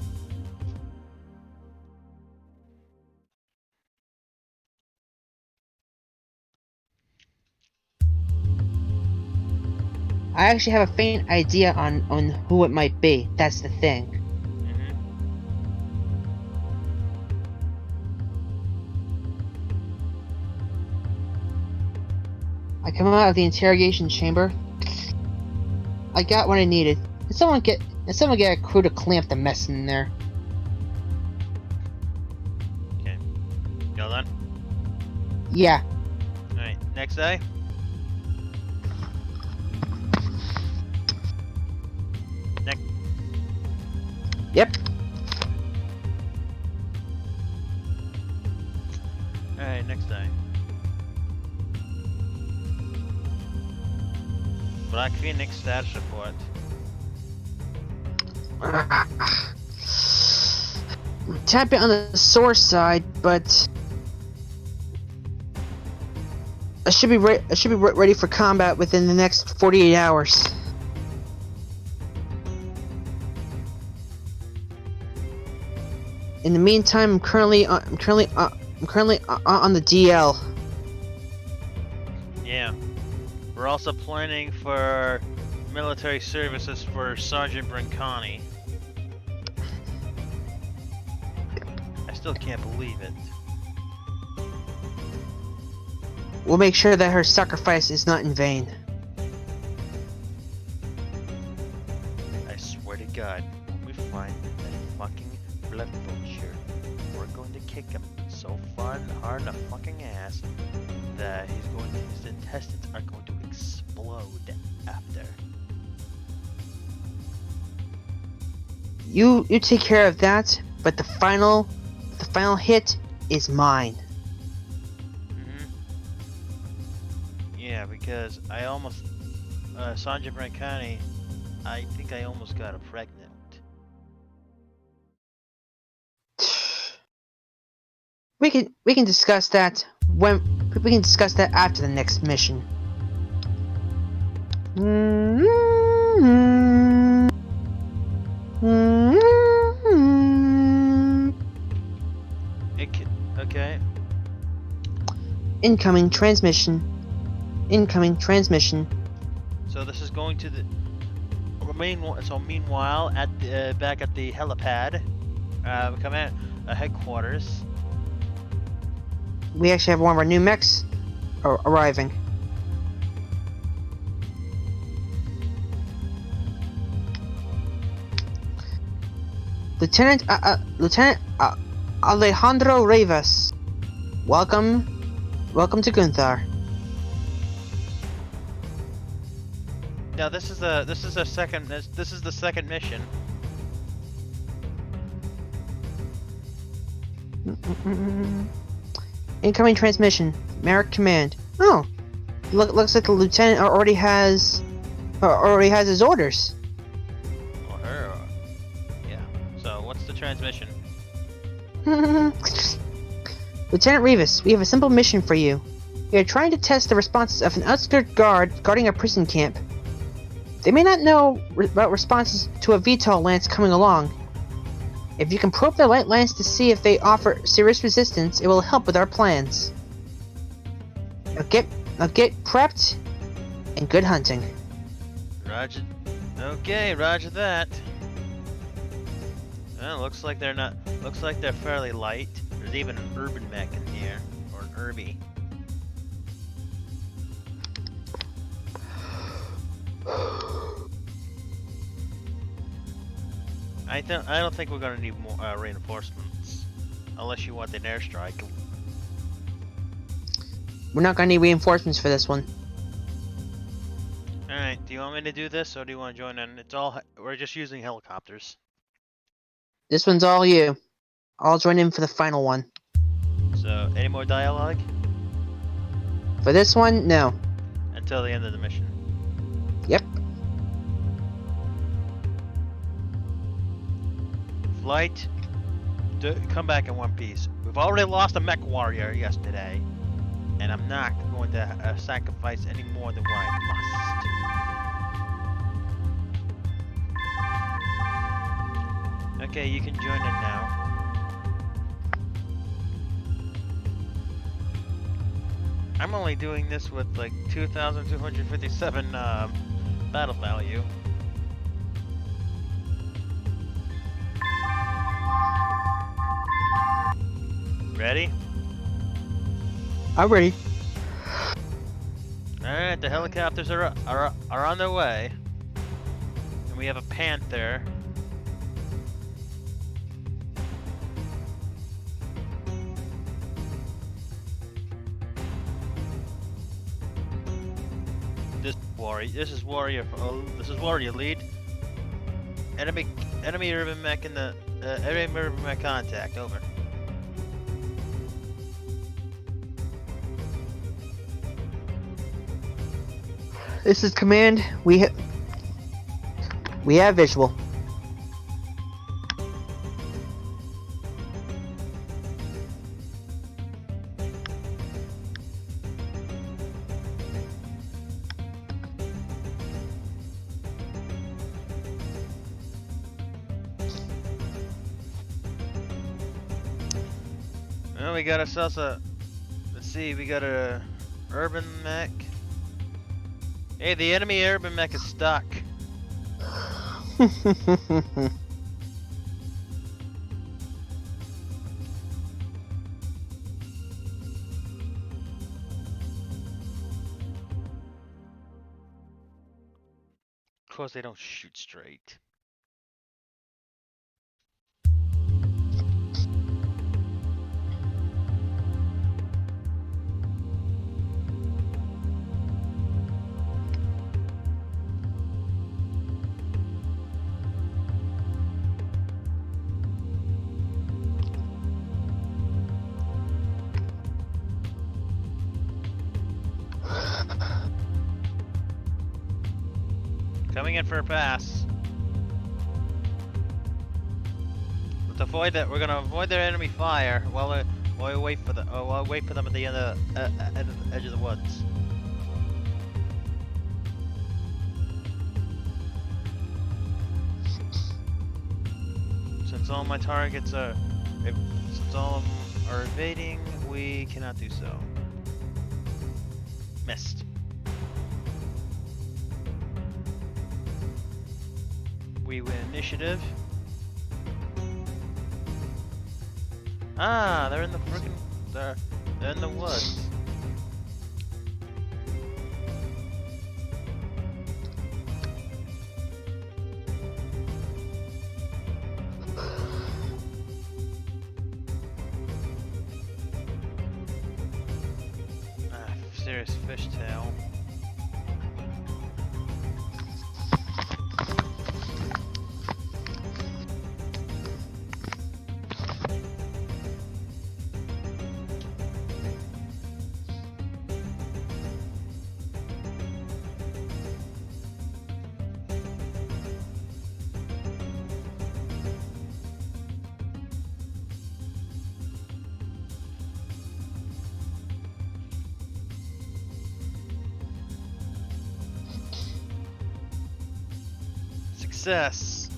I actually have a faint idea on who it might be. That's the thing. Mm-hmm. I come out of the interrogation chamber. I got what I needed. Did someone get a crew to clamp the mess in there? Okay. You all done? Yeah. All right. Next day. Yep. Alright, next day. Black Phoenix status report. Tad bit on the sore side, but I should be ready for combat within the next 48 hours. In the meantime, I'm currently on the DL. Yeah. We're also planning for military services for Sergeant Brincani. I still can't believe it. We'll make sure that her sacrifice is not in vain. I swear to God, when we find that fucking blood vulture, we're going to kick him so far and hard in the fucking ass that his intestines are going to explode after. You take care of that, but the final hit is mine. Yeah, because I almost, Sergeant Brincani, I think I almost got her pregnant. We can discuss that after the next mission. Okay. Incoming transmission. So this is going to the meanwhile, at the back at the helipad, command headquarters. We actually have one of our new mechs arriving. Lieutenant Alejandro Rivas. Welcome to Gunthar. Now this is the second mission. Incoming transmission. Merrick Command. Oh, looks like the lieutenant already has his orders. Or her. Yeah. So, what's the transmission? Lieutenant Rivas, we have a simple mission for you. We are trying to test the responses of an outskirt guard guarding a prison camp. They may not know about responses to a VTOL lance coming along. If you can probe the light lance to see if they offer serious resistance, it will help with our plans. Now get prepped, and good hunting. Roger. Okay, roger that. Well, looks like they're not. Looks like they're fairly light. There's even an urban mech in here, or an Irby. I don't think we're gonna need more reinforcements, unless you want an airstrike. We're not gonna need reinforcements for this one. All right. Do you want me to do this, or do you want to join in? We're just using helicopters. This one's all you. I'll join in for the final one. So, any more dialogue? For this one, no. Until the end of the mission. Yep. Flight, come back in one piece. We've already lost a MechWarrior yesterday, and I'm not going to sacrifice any more than what I must. Okay, you can join in now. I'm only doing this with like 2,257 battle value. Ready? I'm ready. Alright, the helicopters are on their way. And we have a Panther. This is Warrior. This is Warrior lead. Enemy urban mech in the enemy urban mech contact. Over. This is command. We have visual. Well, we got ourselves a. Let's see. We got a urban mech. Hey, the enemy urban mech is stuck. Of course, they don't shoot straight. Coming in for a pass. Let's avoid that. We're gonna avoid their enemy fire while we wait for them at the end of at the edge of the woods. Since all my targets are, since all of them are evading, we cannot do so. Missed. We win initiative. Ah, they're in the freaking. They're in the woods. Ah, serious fishtail. Success.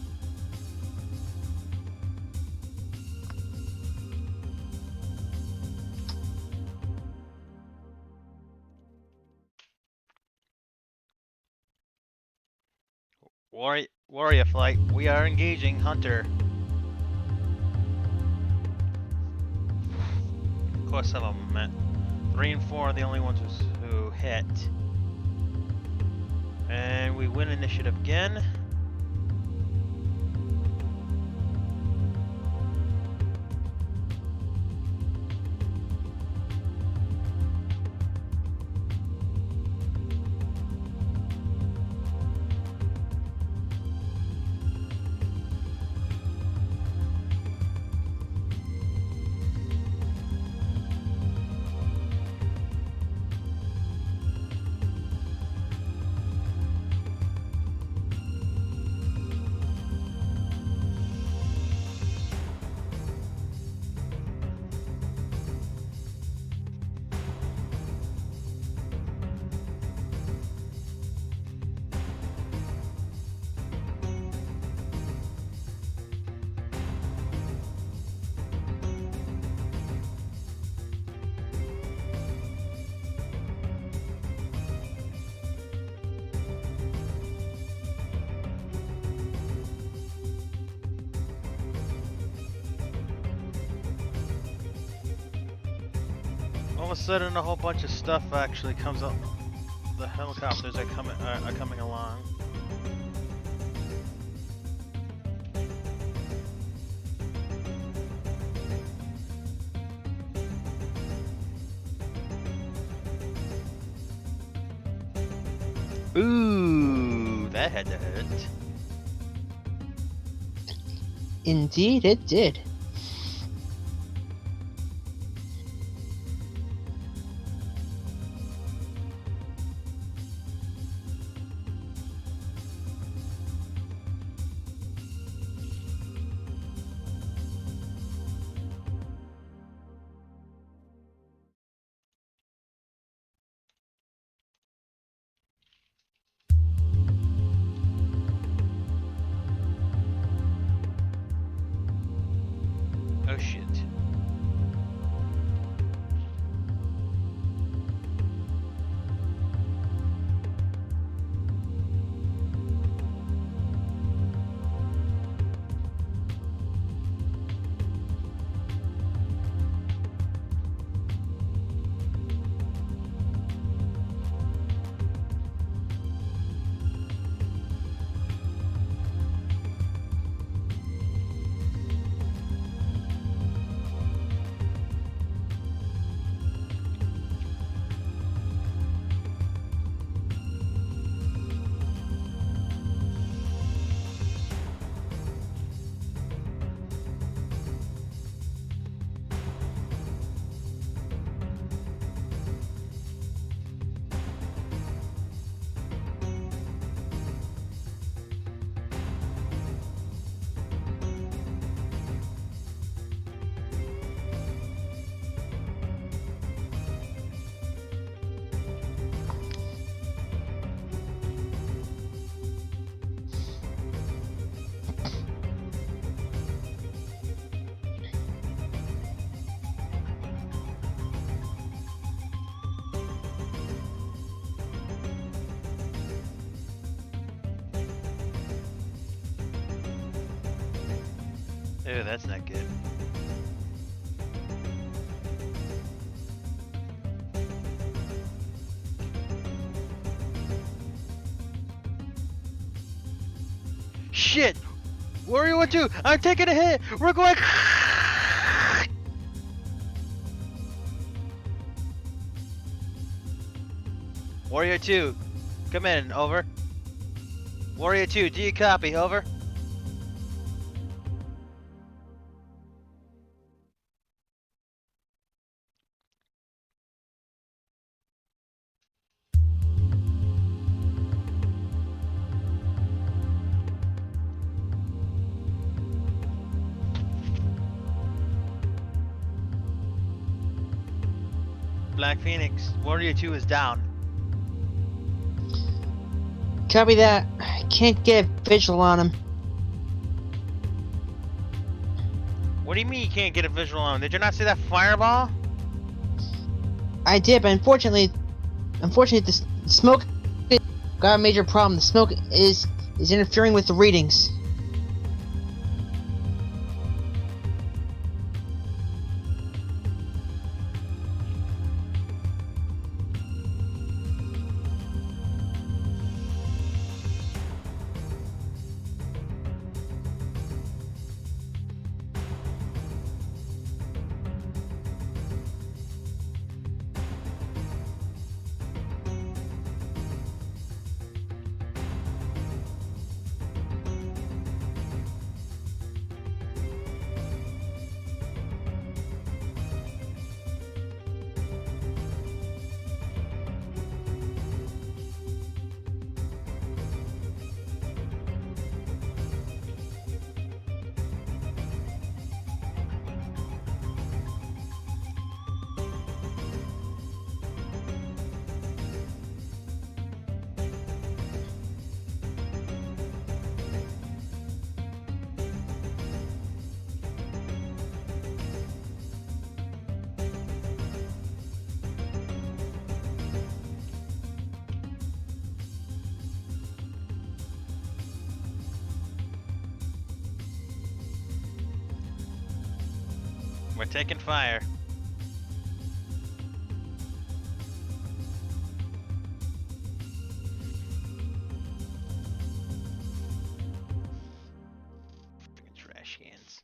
Warrior flight. We are engaging Hunter. Of course, some of them met. 3 and 4 are the only ones who hit. And we win initiative again. All of a sudden, a whole bunch of stuff actually comes up. The helicopters are coming along. Ooh, that had to hurt. Indeed, it did. Oh shit. Ew, that's not good. Shit! Warrior 1-2, I'm taking a hit! We're going. Warrior 2, come in, over. Warrior 2, do you copy, over? Black Phoenix, Warrior 2 is down. Copy that. I can't get a visual on him. What do you mean you can't get a visual on him? Did you not see that fireball? I did, but unfortunately, the smoke got a major problem. The smoke is interfering with the readings. We're taking fire. Freaking trash cans.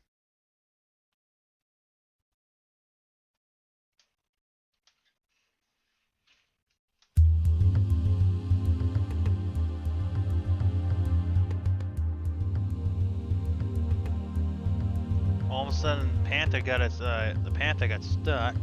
All of a sudden, the Panther got stuck.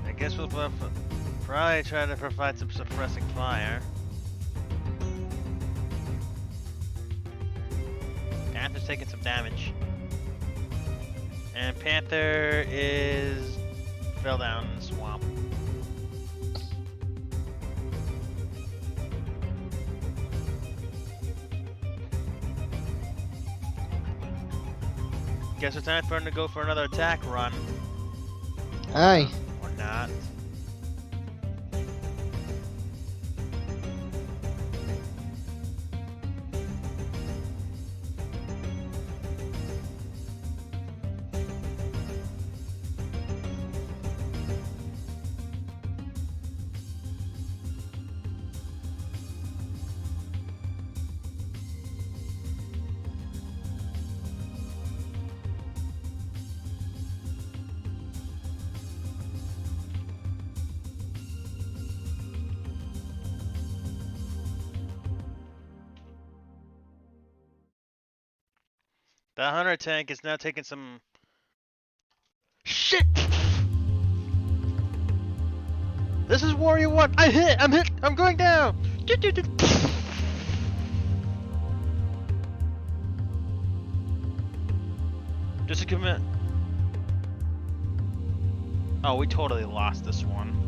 I guess we'll probably try to provide some suppressing fire. Panther's taking some damage. And Panther fell down in the swamp. Guess it's time for him to go for another attack run. Aye. Or not. The hunter tank is now taking some shit. This is Warrior 1. I'm hit. I'm going down. Just a commit. Oh, we totally lost this one.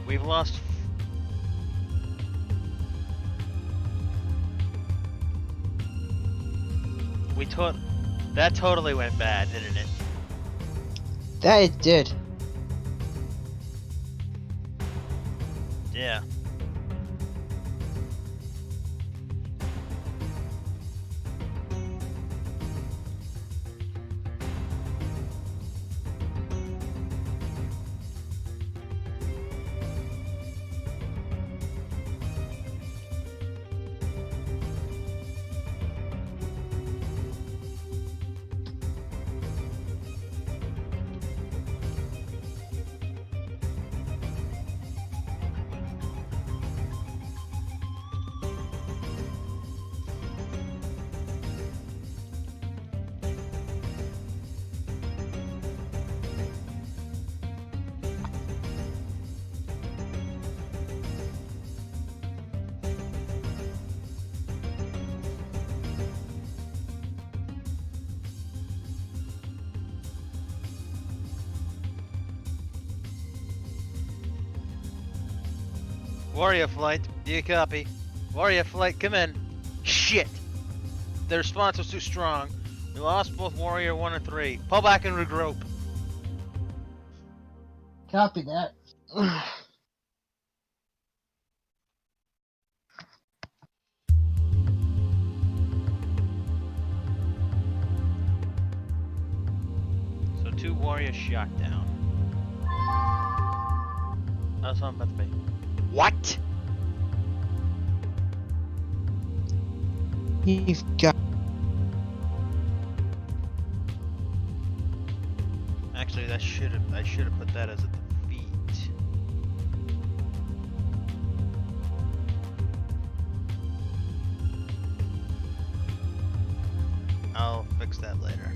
We've lost. That totally went bad, didn't it? That it did. Yeah. Warrior flight, do you copy? Warrior flight, come in. Shit! The response was too strong. We lost both Warrior 1 and 3. Pull back and regroup. Copy that. So 2 Warriors shot down. That's what I'm about to be. What? You've got. Actually, I should have put that as a defeat. I'll fix that later.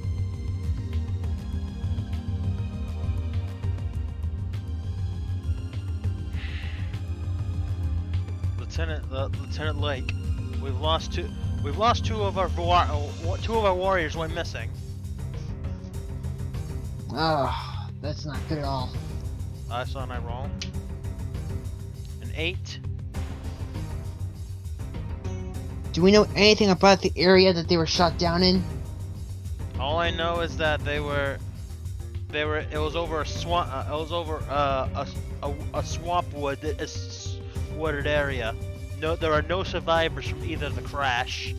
Lieutenant Lake, we've lost two of our warriors went missing. Oh, that's not good at all. I saw an I roll. An 8. Do we know anything about the area that they were shot down in? All I know is that it was over a swamp. It was over a swamp wooded area. No, there are no survivors from either the crash.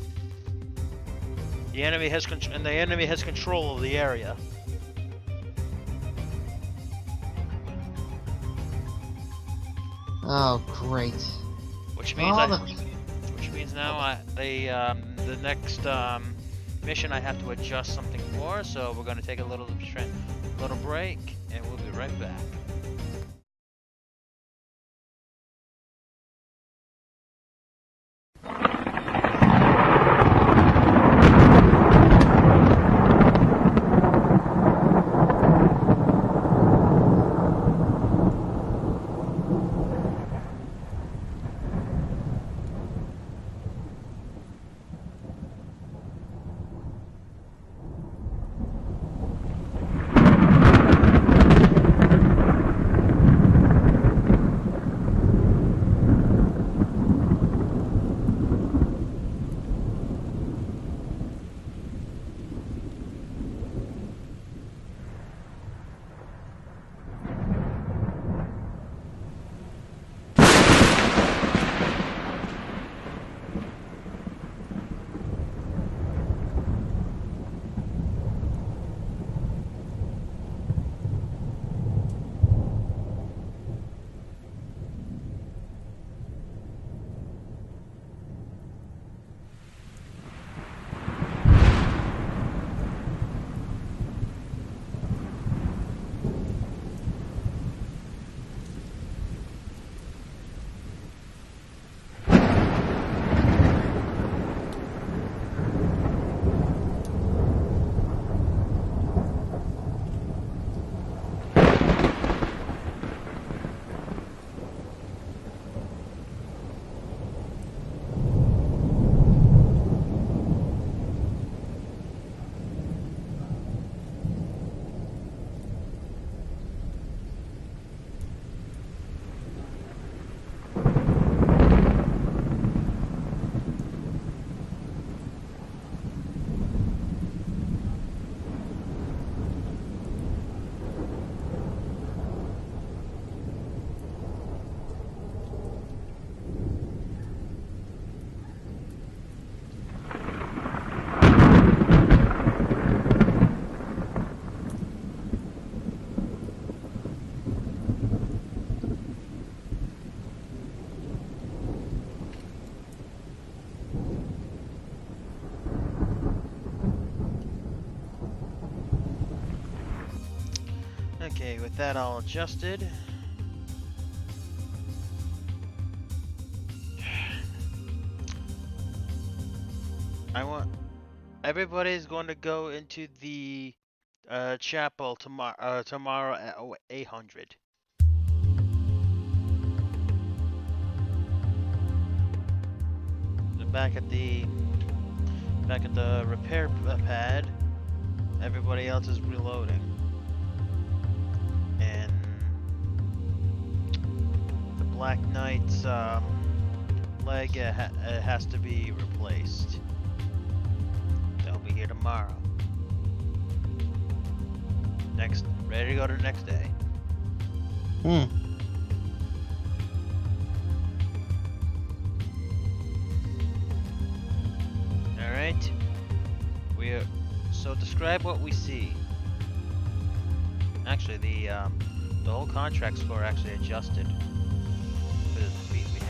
The enemy has control of the area. Oh, great. Which means now the next mission I have to adjust something for. So we're going to take a little break, and we'll be right back. Okay, with that all adjusted. I want everybody's going to go into the chapel tomorrow at 800. Back at the repair pad, everybody else is reloading, and the Black Knight's leg has to be replaced. They'll be here tomorrow. Ready to go to the next day. Alright. So describe what we see. Actually, the whole contract score actually adjusted for the defeat we had.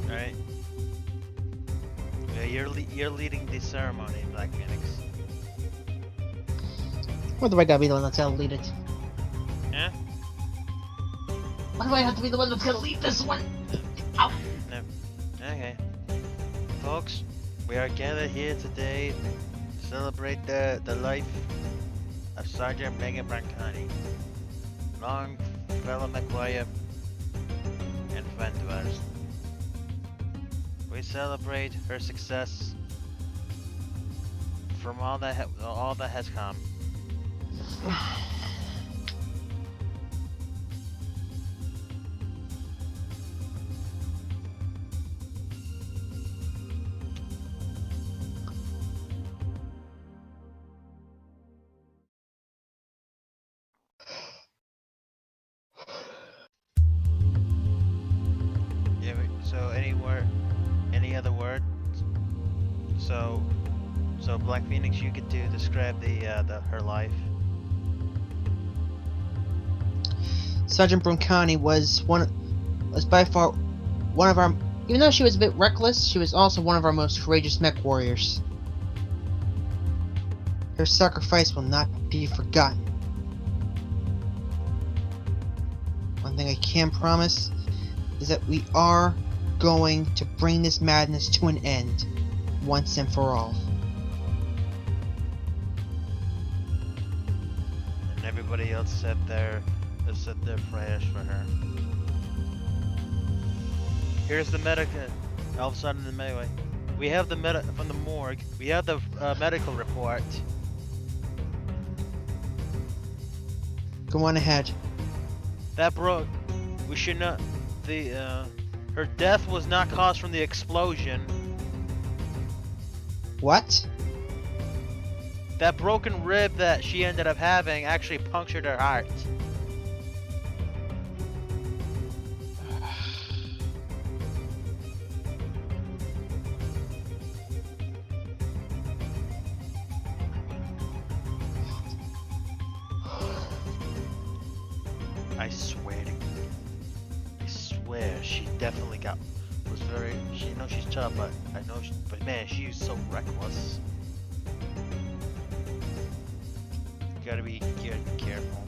Alright. Yeah, you're leading the ceremony, Black Phoenix. Why do I gotta be the one that's gonna lead it? Yeah? Why do I have to be the one that's gonna lead this one? Ow! No. Okay. Folks, we are gathered here today to celebrate the life of Sergeant Megamek, long fellow MechWarrior and friend of ours. We celebrate her success from all that has come. Yeah. So any other words? So Black Phoenix, you could describe her life. Sergeant Broncani was by far one of our. Even though she was a bit reckless, she was also one of our most courageous mech warriors. Her sacrifice will not be forgotten. One thing I can promise is that we are going to bring this madness to an end once and for all. And everybody else said their prayers for her. Here's the medical. All of a sudden, in the melee, we have the from the morgue. We have the medical report. Go on ahead. That broke. We should not. Her death was not caused from the explosion. What? That broken rib that she ended up having actually punctured her heart. I swear to you. I swear she definitely was very. She knows she's tough, but but man, she's so reckless. You gotta be careful.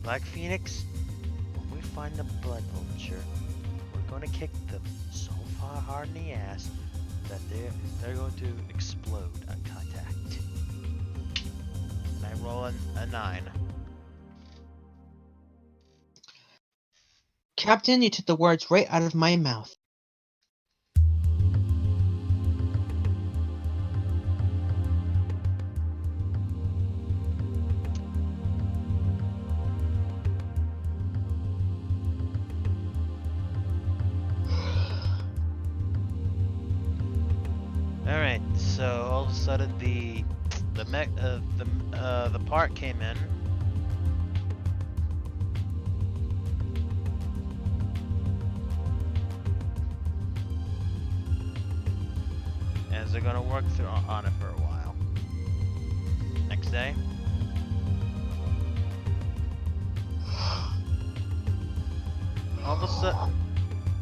Black Phoenix, when we find the blood vulture, we're gonna kick them so far hard in the ass that they're going to explode on contact. And I roll a 9. Captain, you took the words right out of my mouth. Alright, so all of a sudden the part came in. As they're gonna work through on it for a while. Next day. All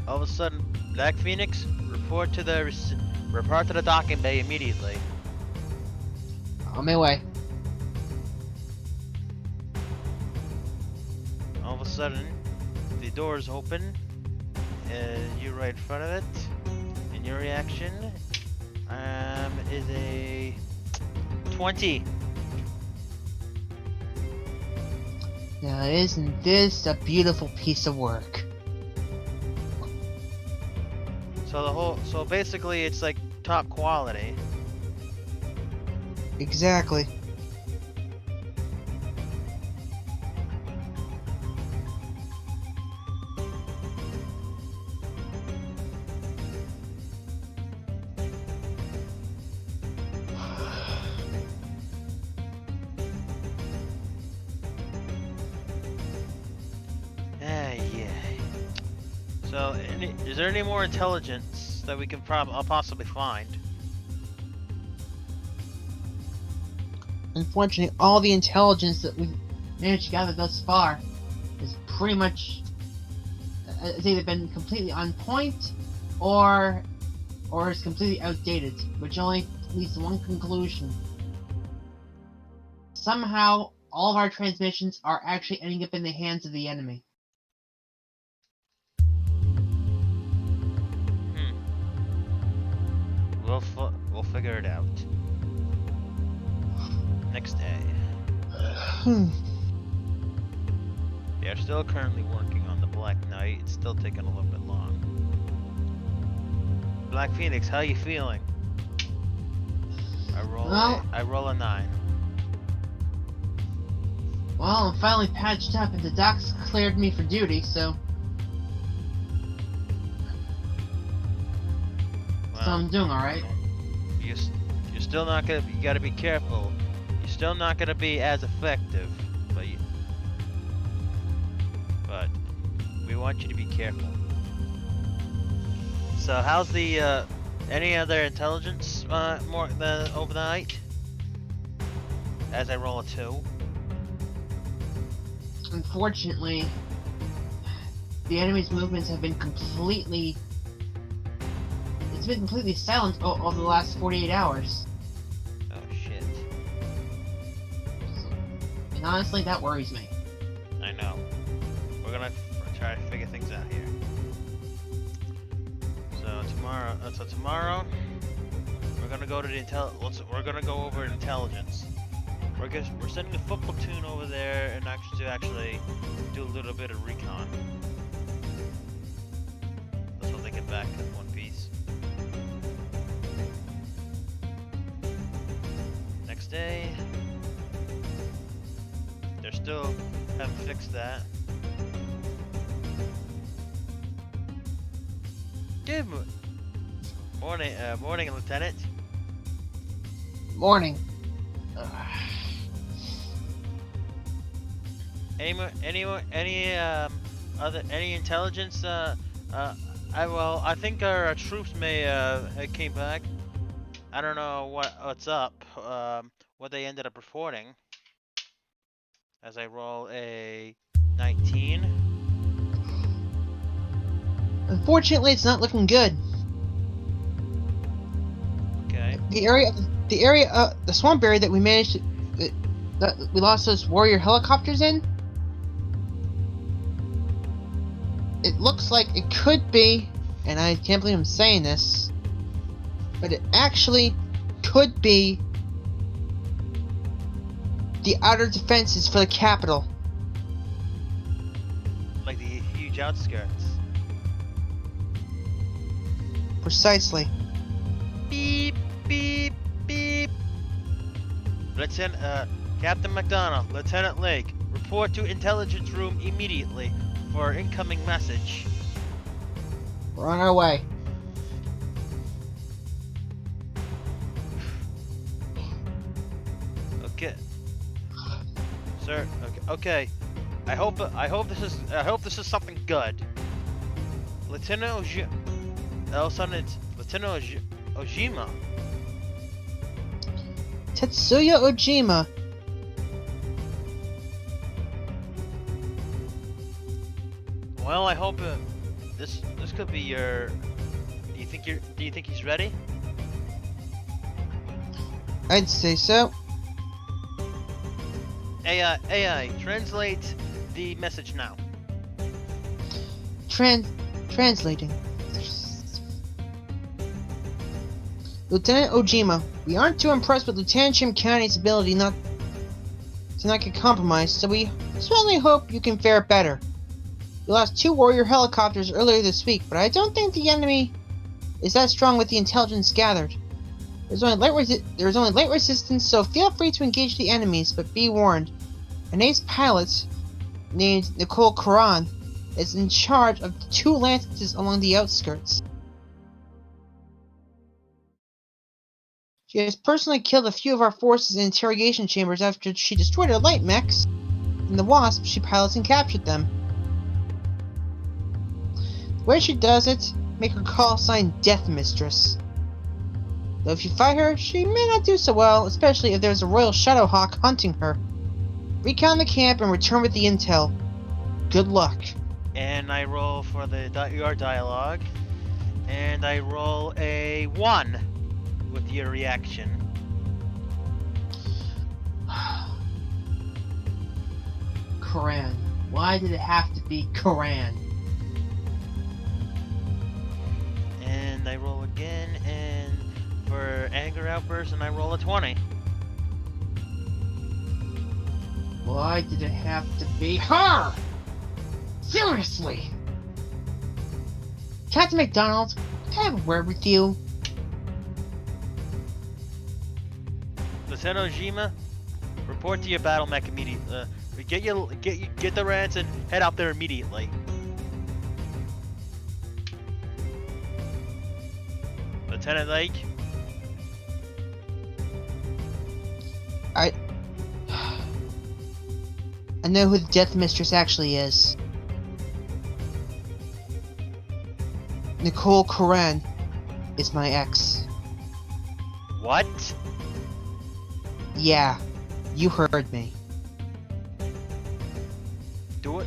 of a sudden, Black Phoenix, report to the docking bay immediately. On my way. All of a sudden, the doors open, and you're right in front of it. And your reaction is a 20. Now, isn't this a beautiful piece of work? So basically, it's like top quality. Exactly. Yeah. So, is there any more intelligence that we can possibly find? Unfortunately, all the intelligence that we've managed to gather thus far is pretty much has either been completely on point or is completely outdated, which only leads to one conclusion. Somehow, all of our transmissions are actually ending up in the hands of the enemy. We'll figure it out. Next day. They are still currently working on the Black Knight. It's still taking a little bit long. Black Phoenix, how you feeling? I roll a 9. Well, I'm finally patched up and the docs cleared me for duty, so... Well, so I'm doing alright. You're still not gonna. You gotta be careful. You're still not gonna be as effective, but we want you to be careful. So how's the any other intelligence more than over the night? As I roll a 2. Unfortunately, the enemy's movements have been completely... It's been completely silent over the last 48 hours. Oh shit. And honestly, that worries me. I know. We're gonna try to figure things out here. So tomorrow, we're gonna go to the we're gonna go over intelligence. We're sending a foot platoon over there and actually do a little bit of recon. That's when they get back in one piece. Next day, they're still haven't fixed that. Good morning, Lieutenant. Morning. Any intelligence? I think our troops may came back. I don't know what's up. What they ended up reporting. As I roll a 19. Unfortunately, it's not looking good. Okay. The swamp area that we managed that we lost those warrior helicopters in. It looks like it could be, and I can't believe I'm saying this, but it actually could be the outer defenses for the capital. Like the huge outskirts. Precisely. Beep, beep, beep. Captain McDonald, Lieutenant Lake, report to intelligence room immediately for incoming message. We're on our way. Sir, okay. I hope this is something good. Lieutenant it's Lieutenant Ojima. Tetsuya Ojima. Well, I hope this could be your. Do you think he's ready? I'd say so. AI, translate the message now. Translating. Lieutenant Ojima, we aren't too impressed with Lieutenant Jim County's ability to not get compromised, so we certainly hope you can fare better. We lost 2 warrior helicopters earlier this week, but I don't think the enemy is that strong with the intelligence gathered. There's only light resistance, so feel free to engage the enemies, but be warned. An ace pilot named Nicole Karan is in charge of the 2 lances along the outskirts. She has personally killed a few of our forces in interrogation chambers after she destroyed our light mechs. In the Wasp, she pilots and captured them. The way she does it, make her call sign Death Mistress. Though if you fight her, she may not do so well, especially if there's a Royal Shadowhawk hunting her. Recon the camp and return with the intel. Good luck. And I roll for your dialogue, and I roll a 1 with your reaction. Karan. Why did it have to be Karan? And I roll again, and for anger outburst, and I roll a 20. Why did it have to be her? Seriously! Captain McDonald, can I have a word with you? Lieutenant Ojima, report to your battle mech immediately. Get the rats and head out there immediately. Lieutenant Lake. I know who the Death Mistress actually is. Nicole Karan is my ex. What? Yeah, you heard me.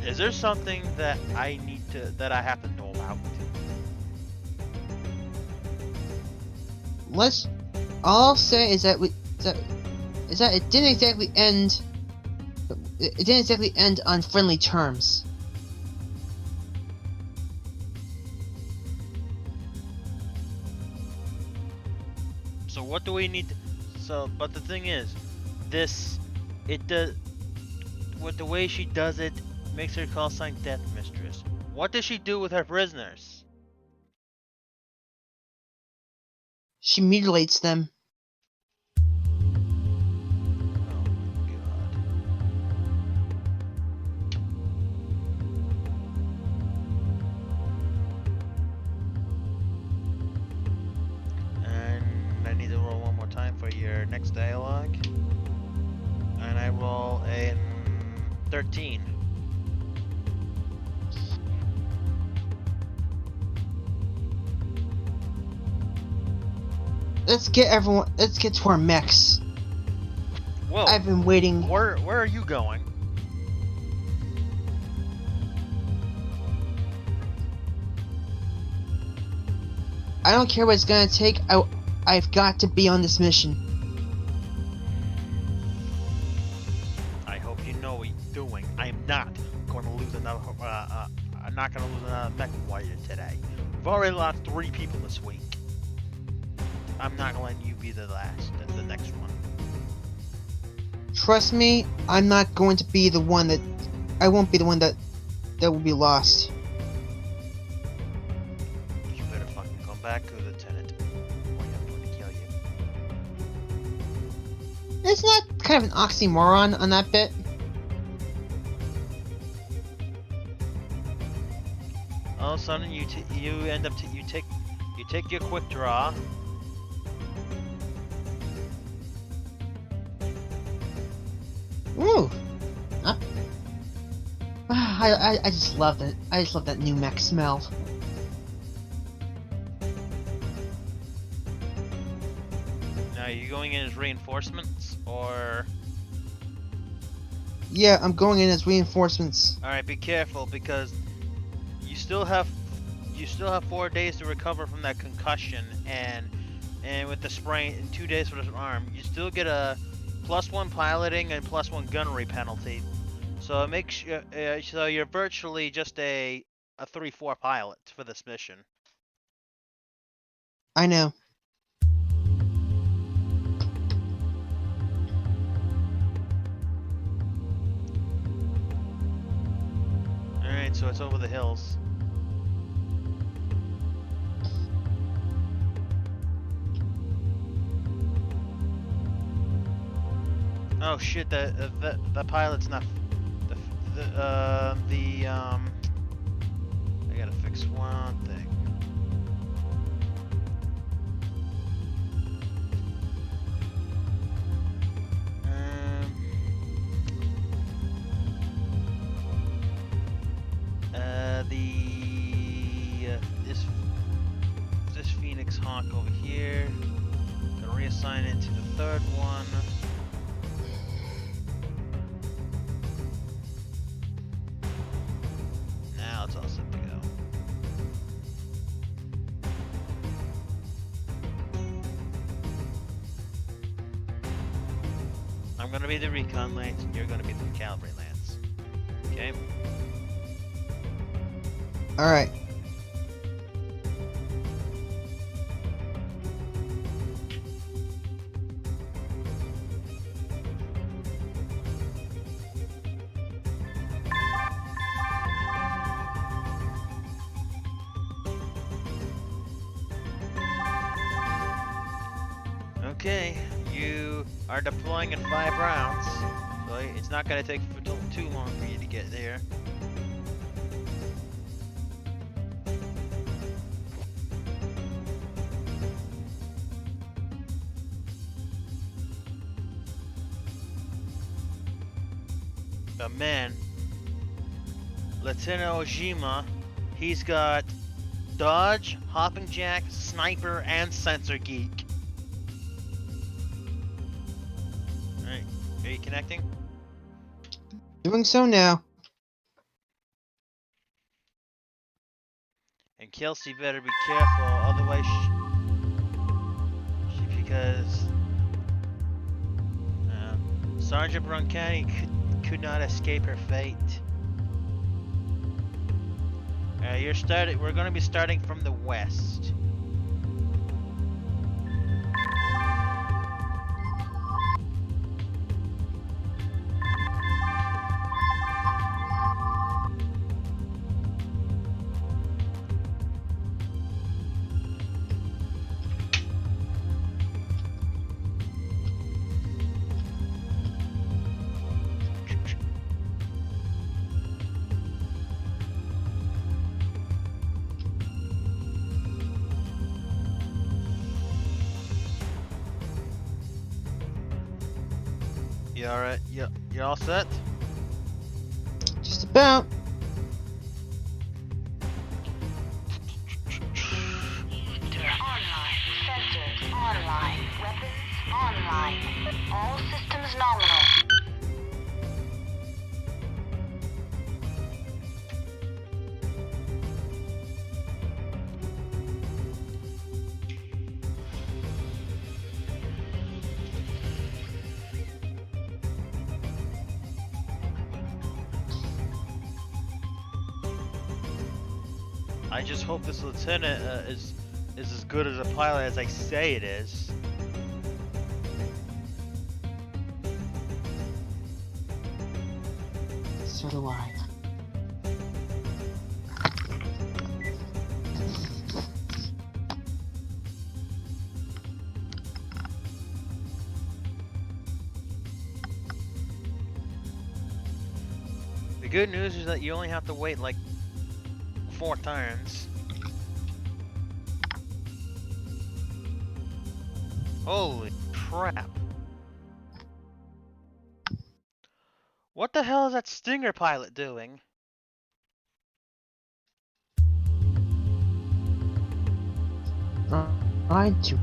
Is there something that I have to know about? All I'll say is that it didn't exactly end. It didn't exactly end on friendly terms. So what do we need? But the thing is, with the way she does it, makes her call sign Death Mistress. What does she do with her prisoners? She mutilates them. For your next dialogue, and I roll a 13. Let's get to our mechs. Whoa! I've been waiting. Where are you going? I don't care what it's gonna take. I've got to be on this mission. I hope you know what you're doing. I am not going to lose another. I'm not going to lose another MechWarrior today. We've already lost 3 people this week. I'm not going to let you be the next one. Trust me, I'm not going to be the one that. I won't be the one that will be lost. You better fucking come back, Lieutenant. Isn't that kind of an oxymoron on that bit? All of a sudden, you take your quick draw. Ooh, I just love that. I just love that new mech smell. Now, are you going in as reinforcements, or... Yeah, I'm going in as reinforcements. Alright, be careful, because you still have 4 days to recover from that concussion, and with the sprain, and 2 days for the arm, you still get a +1 piloting and +1 gunnery penalty. So it makes so you're virtually just a 3-4 pilot for this mission. I know. Alright, so it's over the hills. Oh shit! The pilot's not. I gotta fix one thing. This Phoenix Hawk over here. Gonna reassign it to the third one. Now it's all set to go. I'm gonna be the recon lance, and you're gonna be the cavalry lance. Okay? Alright. Okay, you are deploying in 5 rounds, so it's not gonna take too long for you to get there. But man, Lieutenant Ojima, he's got dodge, hopping jack, sniper, and sensor geek. Alright, are you connecting? Doing so now. And Kelsey better be careful, otherwise because Sergeant Broncani could not escape her fate. We're going to be starting from the west. You alright? You all set? Just about. Online. Sensors online. Weapons online. All systems nominal. I just hope this lieutenant is as good as a pilot as I say it is. So do I. The good news is that you only have to wait like 4 turns. Holy crap. What the hell is that Stinger pilot doing? I do.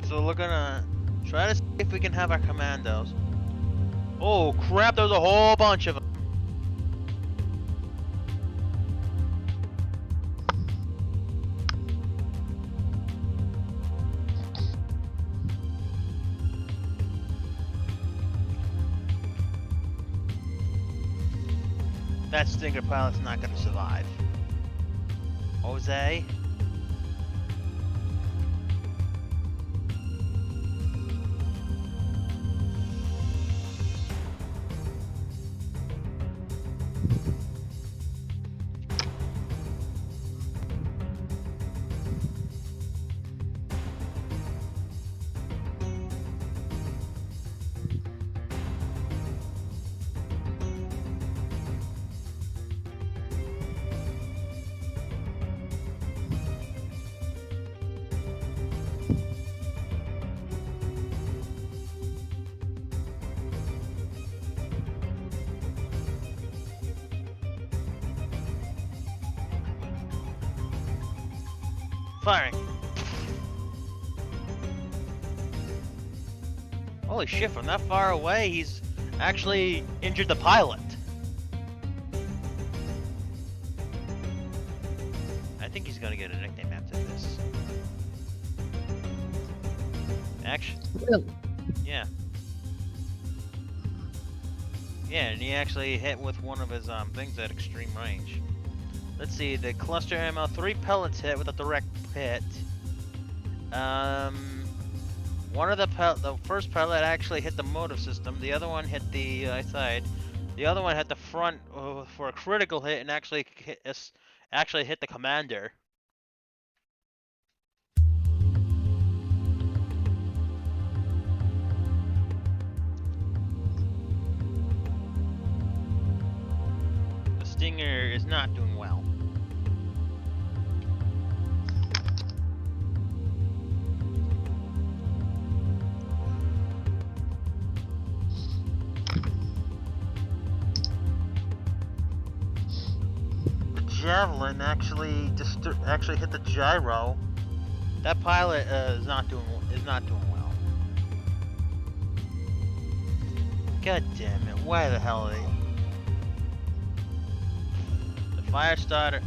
So we're gonna try to see if we can have our commandos. Oh crap, there's a whole bunch of them. That Stinger pilot's not gonna survive. Jose? Firing. Holy shit, from that far away, he's actually injured the pilot. I think he's gonna get a nickname after this. Actually, Really? yeah. Yeah, and he actually hit with one of his things at extreme range. Let's see, the cluster ammo, 3 pellets hit with a direct hit. One of the first pellet actually hit the motive system. The other one hit the side. The other one hit the front for a critical hit and actually hit the commander. The Stinger is not doing well. Javelin actually hit the gyro. That pilot is not doing well. God damn it! Why the hell are they? The fire starter.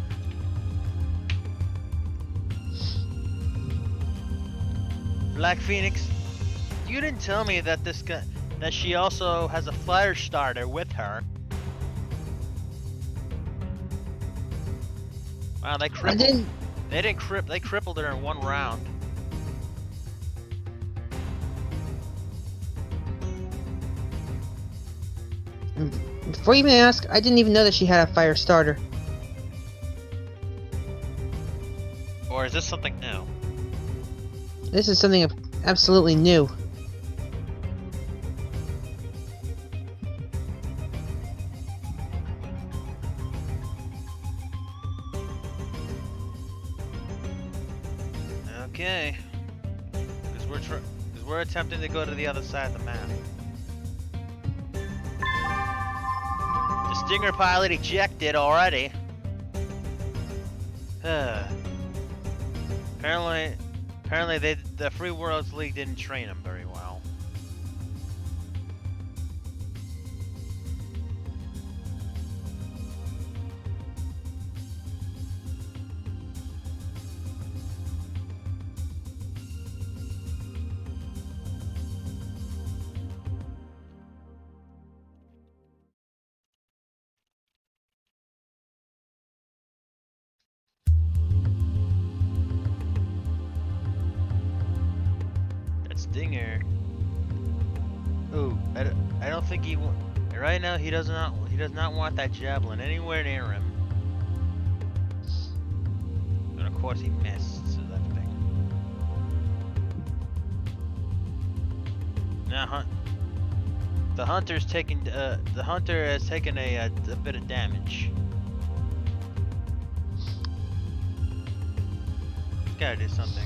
Black Phoenix, you didn't tell me that that she also has a fire starter with her. Wow, they crippled. They crippled her in 1 round. Before you even ask, I didn't even know that she had a fire starter. Or is this something new? This is something absolutely new. Okay. Because we're attempting to go to the other side of the map. The Stinger pilot ejected already. Apparently the Free Worlds League didn't train him very well. Stinger. Ooh, I don't think right now he does not want that javelin anywhere near him. And of course he missed, so that's big. Now the hunter has taken a bit of damage. gotta do something.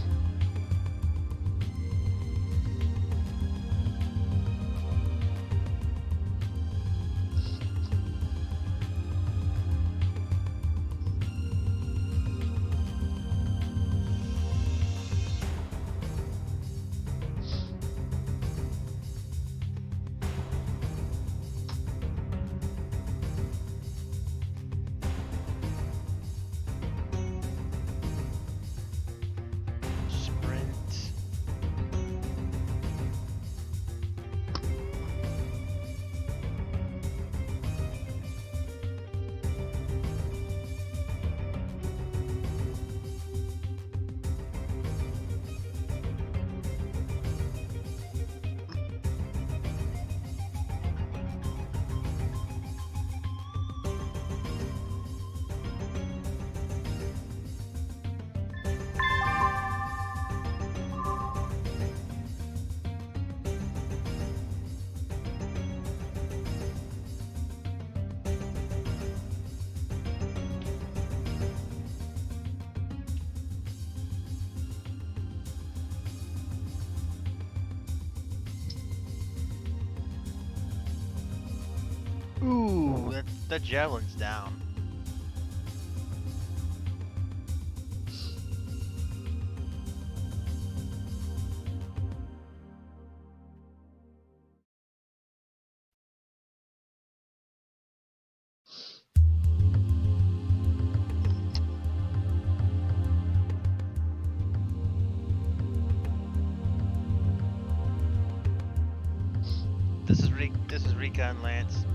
Sprint. Ooh, that javelin's down. This is Recon Lance.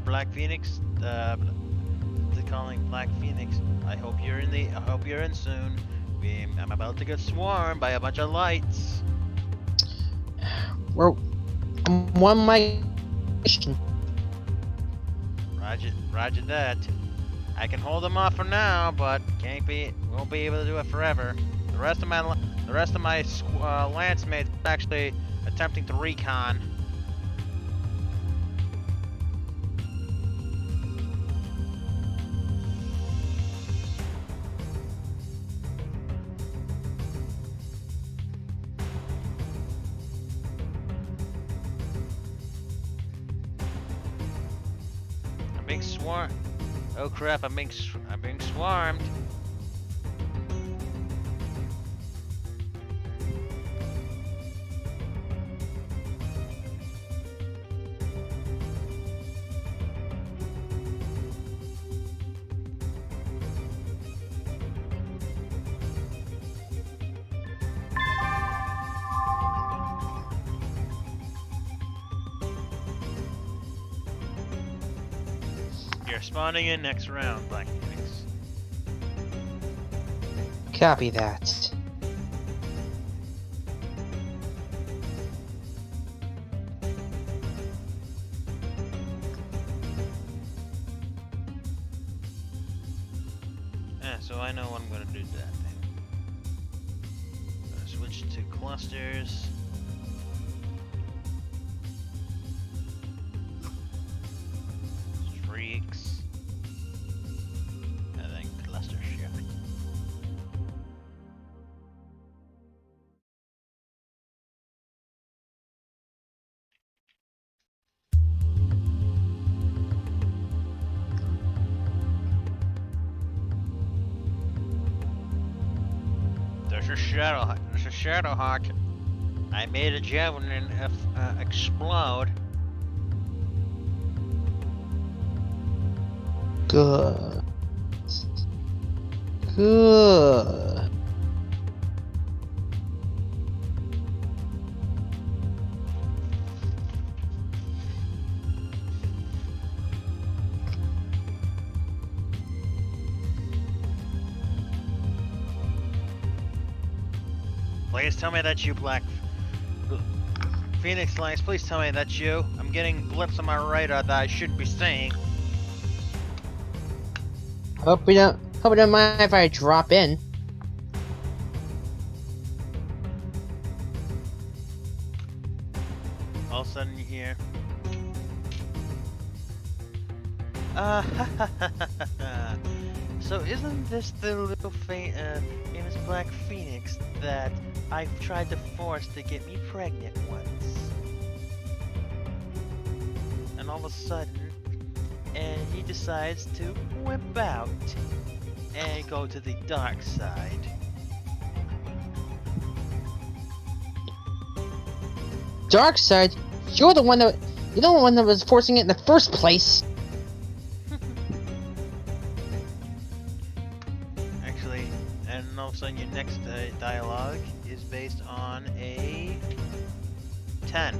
Black Phoenix. They're calling Black Phoenix. I hope you're in soon. I'm about to get swarmed by a bunch of lights. We're on one mic. Roger that. I can hold them off for now, but won't be able to do it forever. The rest of my lance mates are actually attempting to recon. I'm being swarmed. Oh crap! I'm being swarmed. You're spawning in next round, Black Phoenix. Copy that. So I know what I'm gonna do to that thing. I'm gonna switch to clusters. Streaks. And then cluster shift. There's a shadow hawk. I made a javelin explode. Good. Good. Please tell me that's you, Black Phoenix Lance. Please tell me that's you. I'm getting blips on my radar that I shouldn't be seeing. Hope you don't mind if I drop in. All of a sudden you hear. So isn't this the little famous black phoenix that I've tried to force to get me pregnant once. And all of a sudden, and he decides to whip out and go to the dark side. Dark side? You're the one that was forcing it in the first place. Actually, and all of a sudden your next dialogue is based on a 10.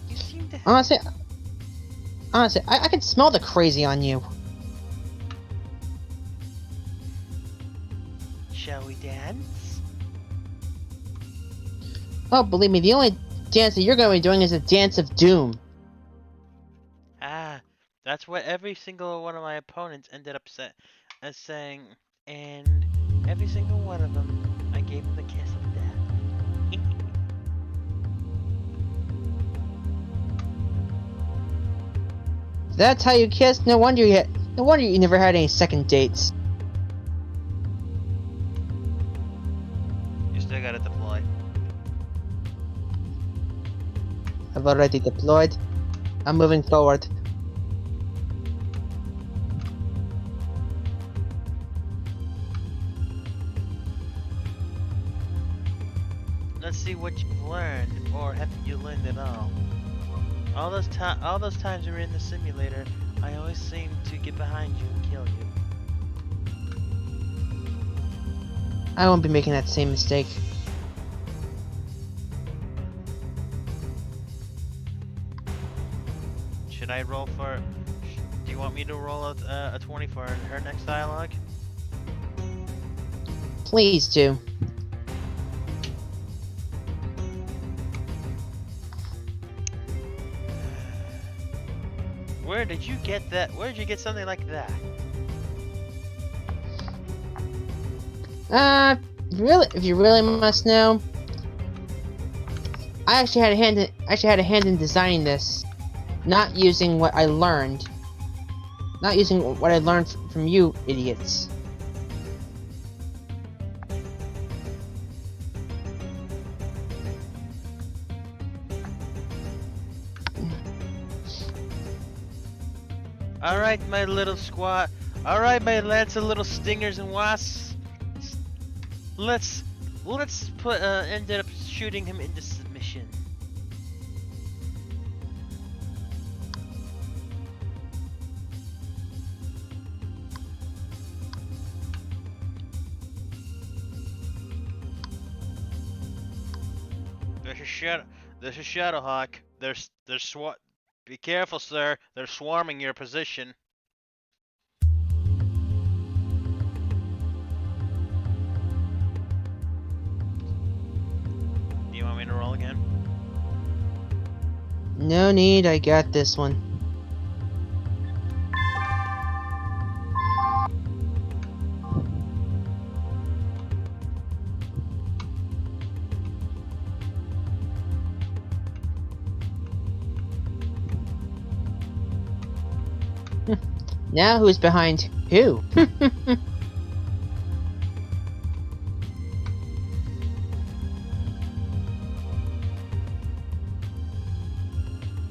You seem to Honestly, I can smell the crazy on you. Shall we dance? Oh, believe me, the only dance that you're going to be doing is a dance of doom. Ah, that's what every single one of my opponents ended up saying, and every single one of them, I gave them the kiss of death. That's how you kiss? No wonder you never had any second dates. You still gotta deploy. I've already deployed. I'm moving forward. Let's see what you've learned, or haven't you learned at all? All those times we were in the simulator, I always seem to get behind you and kill you. I won't be making that same mistake. Should I roll for? Do you want me to roll a 20 for her next dialogue? Please do. Where did you get that? Where did you get something like that? Really? If you really must know, I actually had a hand in designing this, not using what I learned. Not using what I learned from you idiots. Alright, my little squad. Alright, my lads and little stingers and wasps. Let's put ended up shooting him into submission. There's a Shadowhawk. There's Be careful, sir. They're swarming your position. Do you want me to roll again? No need, I got this one. Now who's behind who?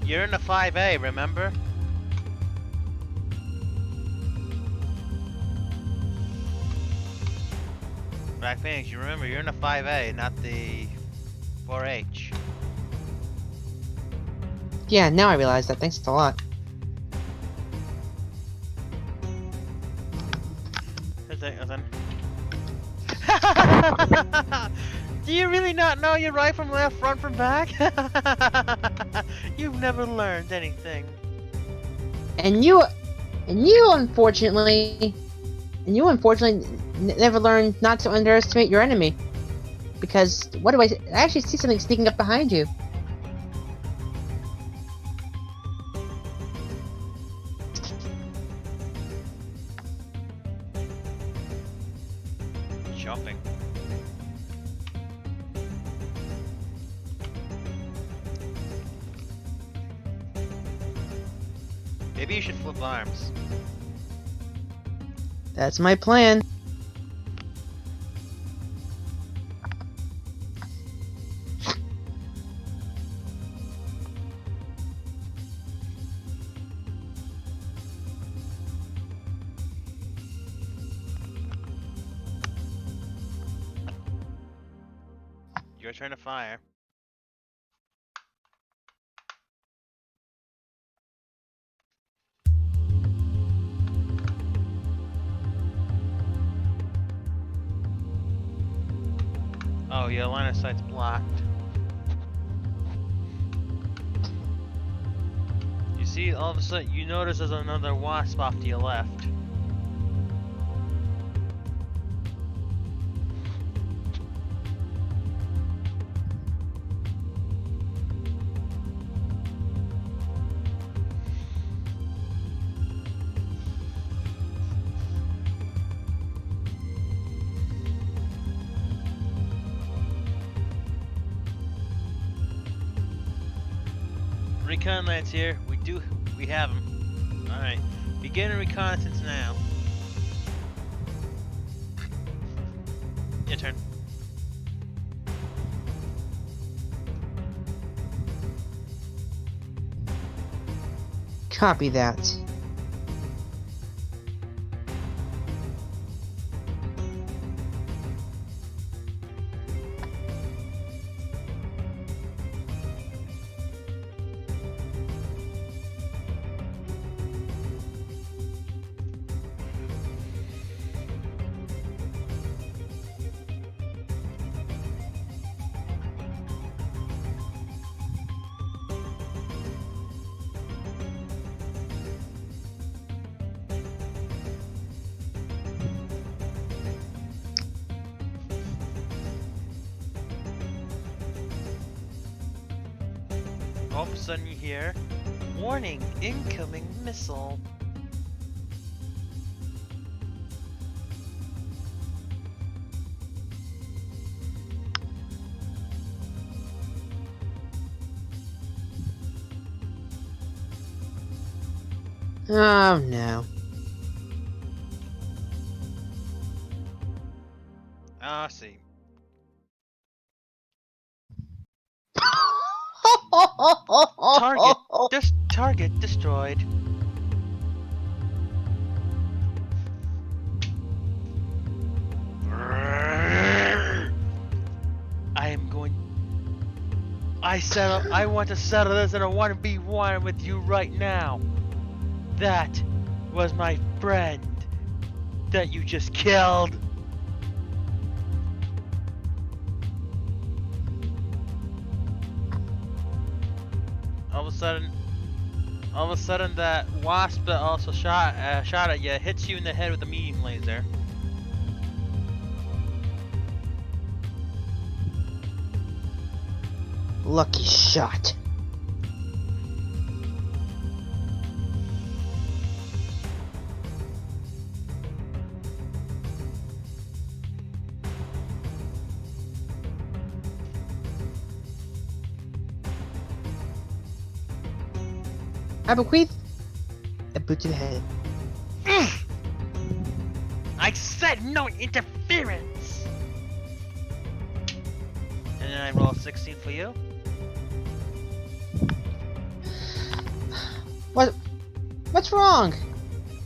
You're in the 5A, remember? Black Phoenix, you remember you're in the 5A, not the 4H. Yeah, now I realize that. Thanks a lot. Do you really not know your right from left, front from back? You've never learned anything. And you unfortunately never learned not to underestimate your enemy. Because what do I actually see something sneaking up behind you. Jumping. Maybe you should flip arms. That's my plan. Your turn to fire. Oh, your line of sight's blocked. You see, all of a sudden, you notice there's another wasp off to your left. Recon Lance here. We have him. Alright. Begin reconnaissance now. Your turn. Copy that. All of a sudden you hear, warning, incoming missile. Oh no. Ah, I see. Target destroyed. I want to settle this in a 1v1 with you right now. That was my friend that you just killed. All of a sudden, that wasp that also shot at you hits you in the head with a medium laser. Lucky shot. I bequeath a boot to the head. I said no interference! And then I roll a 16 for you. What's wrong?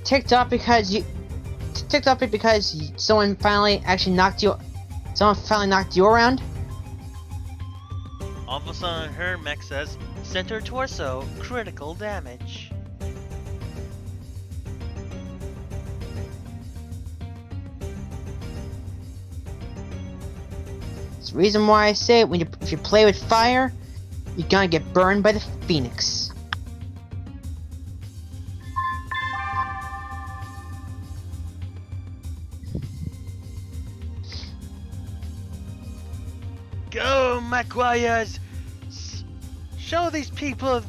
Ticked off because someone finally knocked you around? All of a sudden, her mech says, center torso, critical damage. It's the reason why I say if you play with fire, you're gonna get burned by the phoenix. Go, MechWarriors! Show these people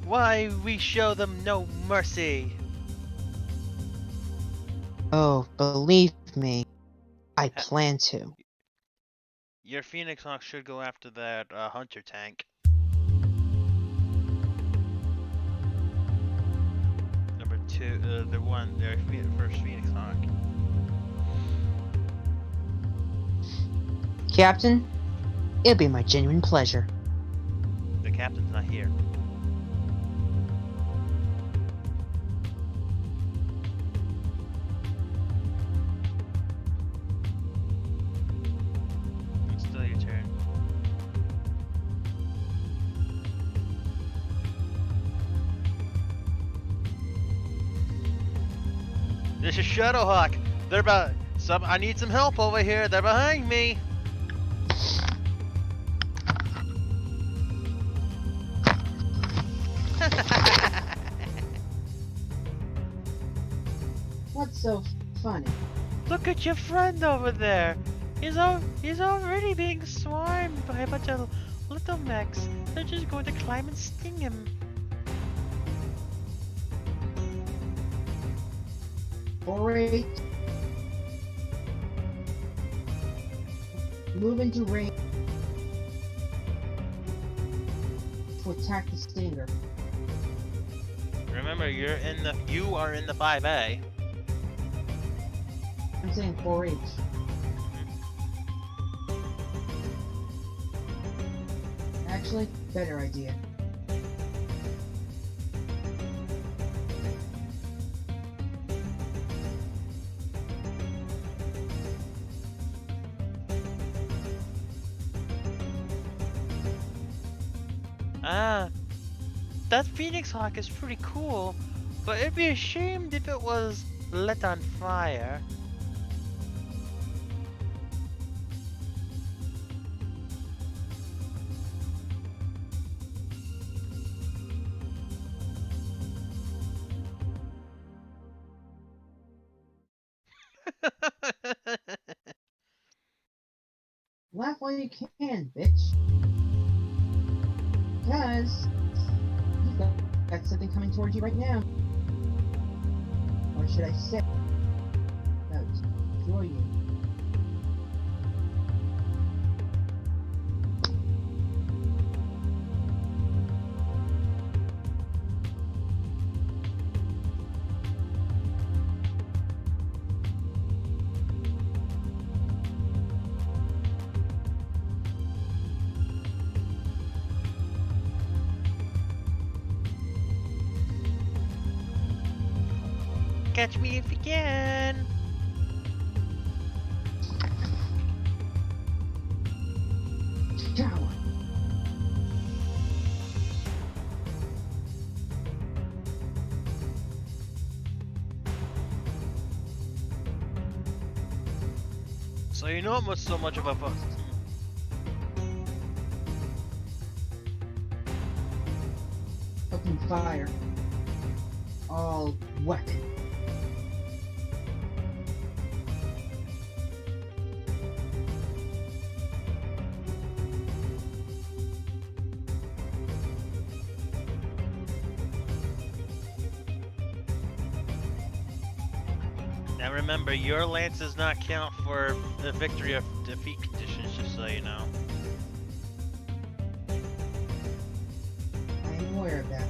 why we show them no mercy. Oh, believe me, I plan to. Your Phoenix Hawk should go after that hunter tank. to their first Phoenix Hawk. Captain, it'll be my genuine pleasure. The captain's not here. It's still your turn. This is Shadowhawk. They're about I need some help over here. They're behind me. What's so funny? Look at your friend over there. He's already being swarmed by a bunch of little mechs. They're just going to climb and sting him. Alright. Move into range to attack the stinger. Remember, you are in the 5A. I'm saying 4H. Actually, better idea. Ah, that Phoenix Hawk is pretty cool, but it'd be a shame if it was lit on fire. Laugh while you can, bitch. Because you've got something coming towards you right now. Or should I say, about to destroy you. Catch me if you can. Coward. So you know it was so much of a fuss. Open fire. All weapon. Now remember, your lance does not count for the victory or defeat conditions, just so you know. I am aware of that.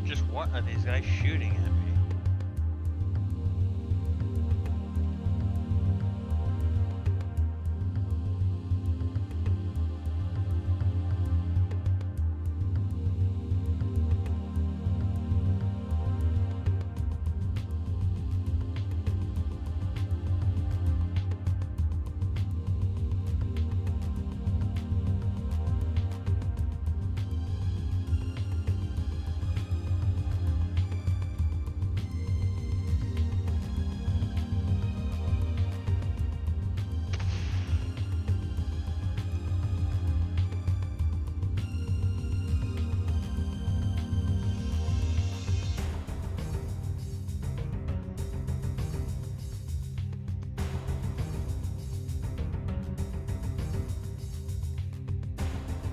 Just what are these guys shooting at me?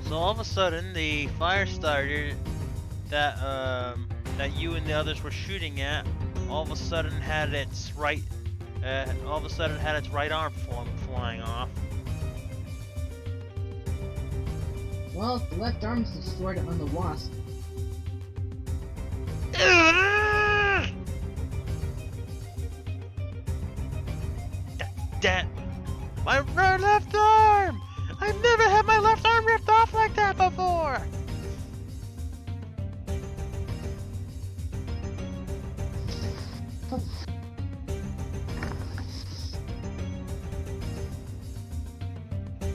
So all of a sudden, the fire starter that you and the others were shooting at, all of a sudden had its right arm flying off. Well, the left arm is destroyed on the wasp. That my left arm! I've never had my left arm ripped off like that before!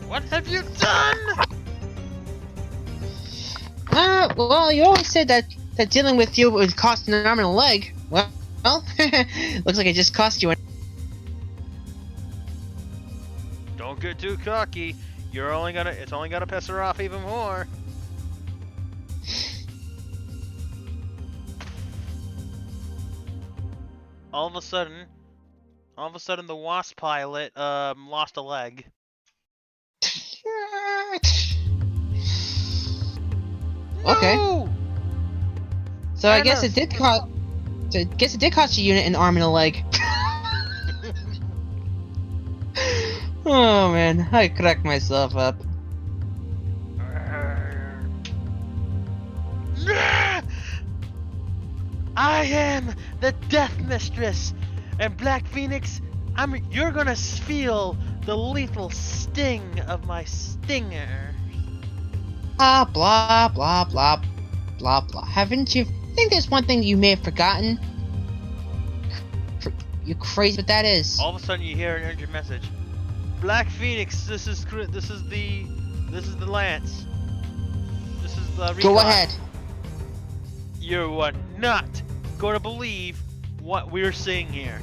What have you done? Well, you always said that dealing with you would cost an arm and a leg. Well, looks like it just cost you an... Don't get too cocky. It's only gonna piss her off even more. All of a sudden, the Wasp pilot lost a leg. Okay. No! So I guess it did cost. So I guess it did cost you an arm and a leg. Oh man, I cracked myself up. I am the Death Mistress, and Black Phoenix, you're gonna feel the lethal sting of my stinger. Blah blah blah blah blah blah. Haven't you? I think there's one thing you may have forgotten. You crazy what that is? All of a sudden, you hear an urgent message. Black Phoenix, this is the Lance. This is the. Go ahead. You are not going to believe what we're seeing here.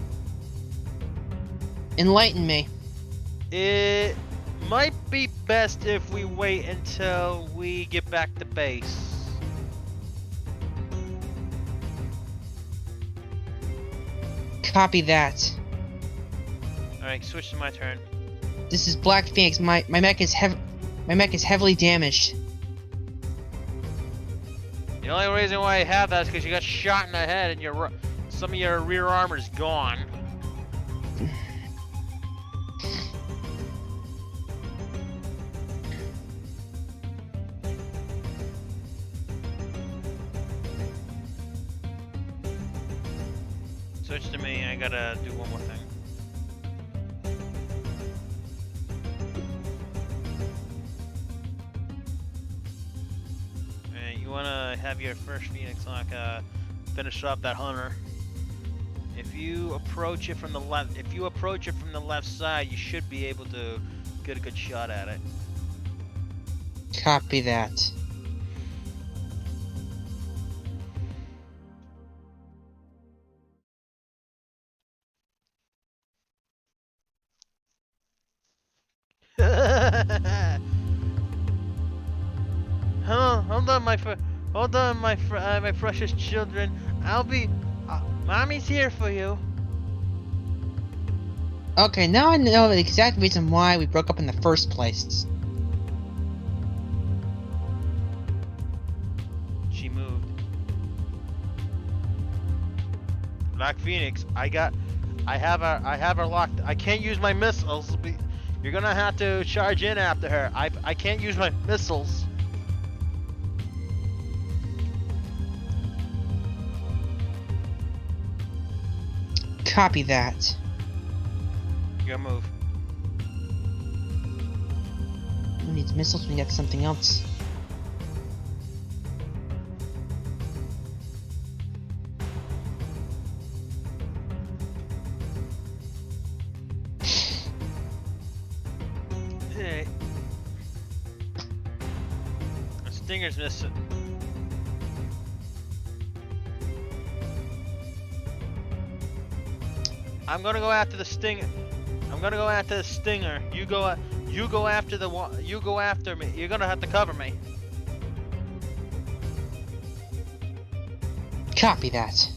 Enlighten me. It might be best if we wait until we get back to base. Copy that. Alright, switch to my turn. This is Black Phoenix. My mech is heavily damaged. The only reason why I have that is because you got shot in the head and some of your rear armor's gone. Switch to me, I gotta do one more thing. Alright, you wanna have your first Phoenix Lock finish off that hunter. If you approach it from the left side, you should be able to get a good shot at it. Copy that. Hold on, my precious children. Mommy's here for you. Okay, now I know the exact reason why we broke up in the first place. She moved. Black Phoenix, I have her locked. I can't use my missiles. You're gonna have to charge in after her. I can't use my missiles. Copy that. You gotta move. Who needs missiles when you got something else? Hey. The Stinger's missing. I'm gonna go after the Stinger. You go after me. You're gonna have to cover me. Copy that.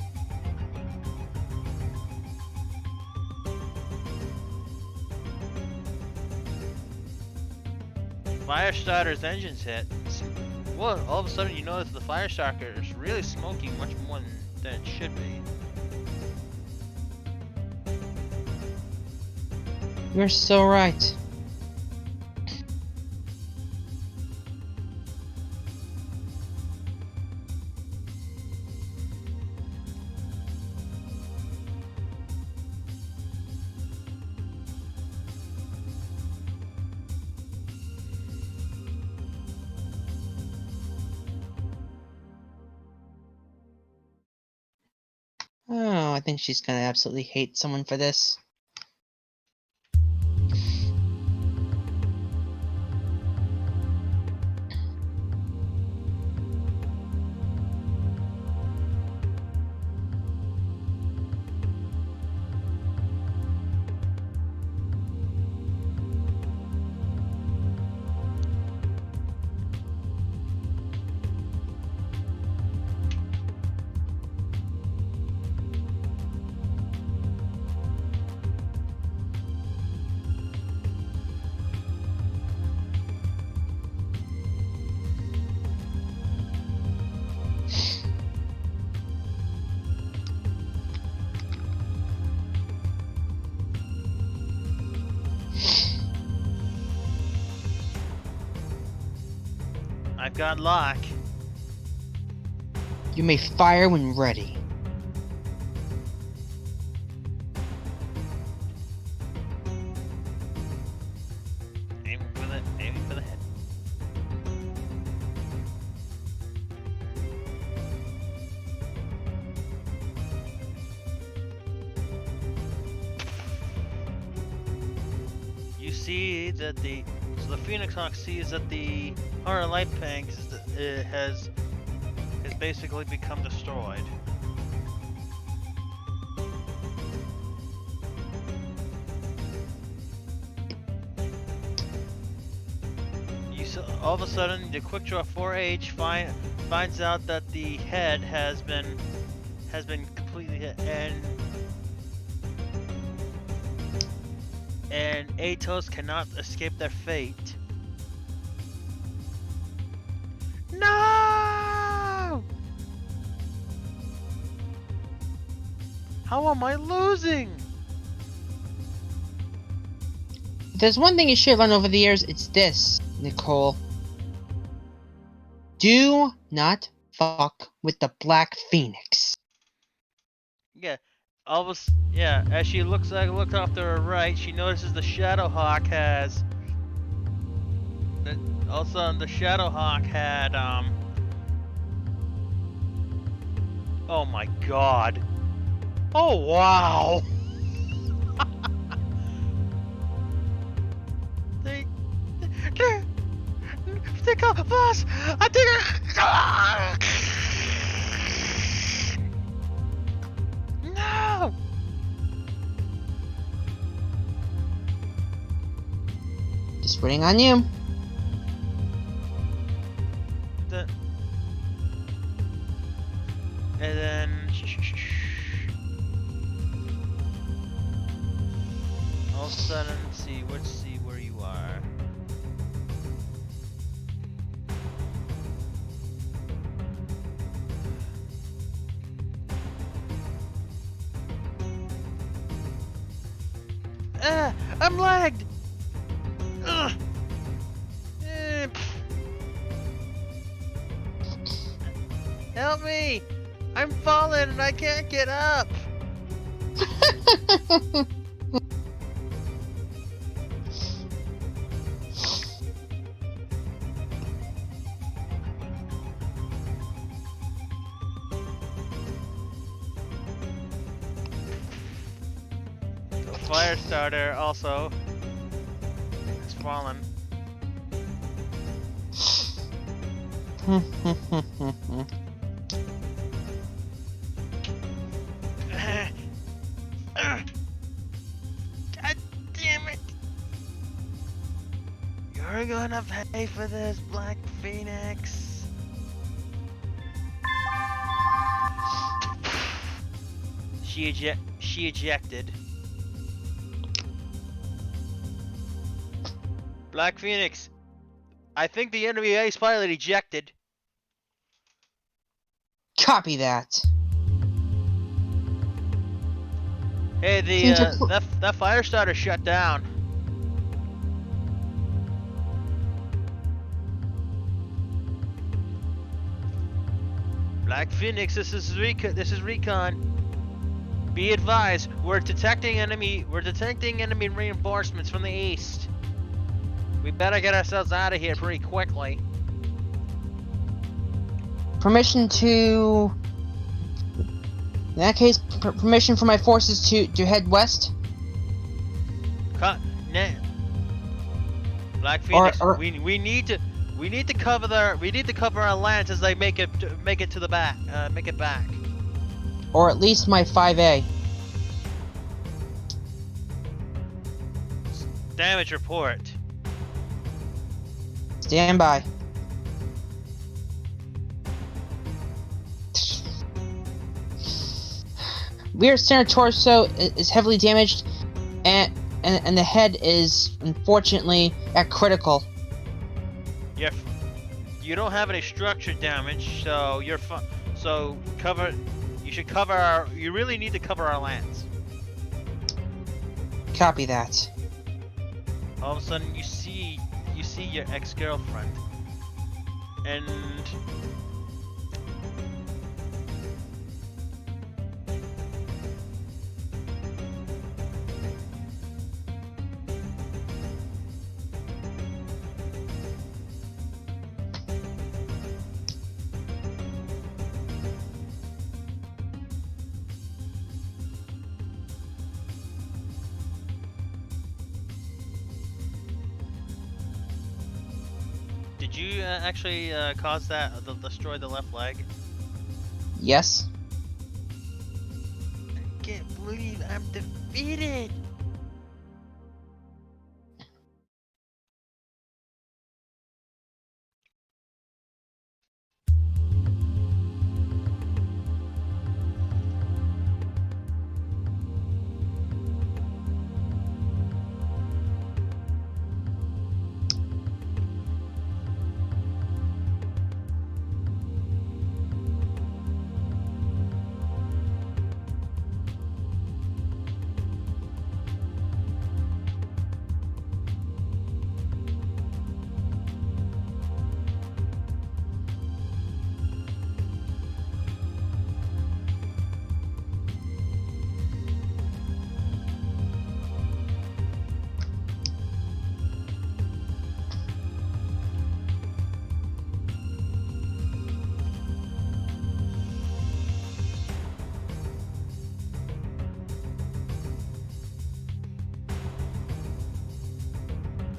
Firestarter's engine's hit. Well, all of a sudden you notice the Firestarter is really smoking much more than it should be. You're so right. Oh, I think she's gonna absolutely hate someone for this. I've got lock. You may fire when ready. Aiming for the head. You see that the Phoenix Hawk sees that the Horror Light Tank has basically become destroyed. All of a sudden, the Quick Draw 4H finds out that the head has been completely hit, and Atos cannot escape their fate. No! How am I losing? If there's one thing you should have learned over the years, it's this, Nicole. Do not fuck with the Black Phoenix. Yeah, as she looks off to her right, she notices the Shadowhawk has. Also, the Shadowhawk had oh my god! Oh wow! They got boss. I think. No! Just waiting on you. And then all of a sudden, let's see where you are. I'm lagged. Ugh. Help me! I'm falling and I can't get up. Firestarter also has fallen. God damn it! You're gonna pay for this, Black Phoenix. She ejected. Black Phoenix, I think the enemy ace pilot ejected. Copy that. Hey, Seems you're that fire starter shut down. Black Phoenix, this is recon. Be advised, we're detecting enemy reinforcements from the east. We better get ourselves out of here pretty quickly. permission to. In that case, permission for my forces to head west. Cut. Black Phoenix, Or- we need to cover our lands as they make it to the back. Make it back. Or at least my 5A. Damage report. Stand by. Rear center torso is heavily damaged, and the head is unfortunately at critical. You don't have any structure damage, so you're fine. So you should cover our. You really need to cover our lands. Copy that. All of a sudden, you see your ex-girlfriend, and did you actually cause that destroy the left leg? Yes. I can't believe I'm defeated.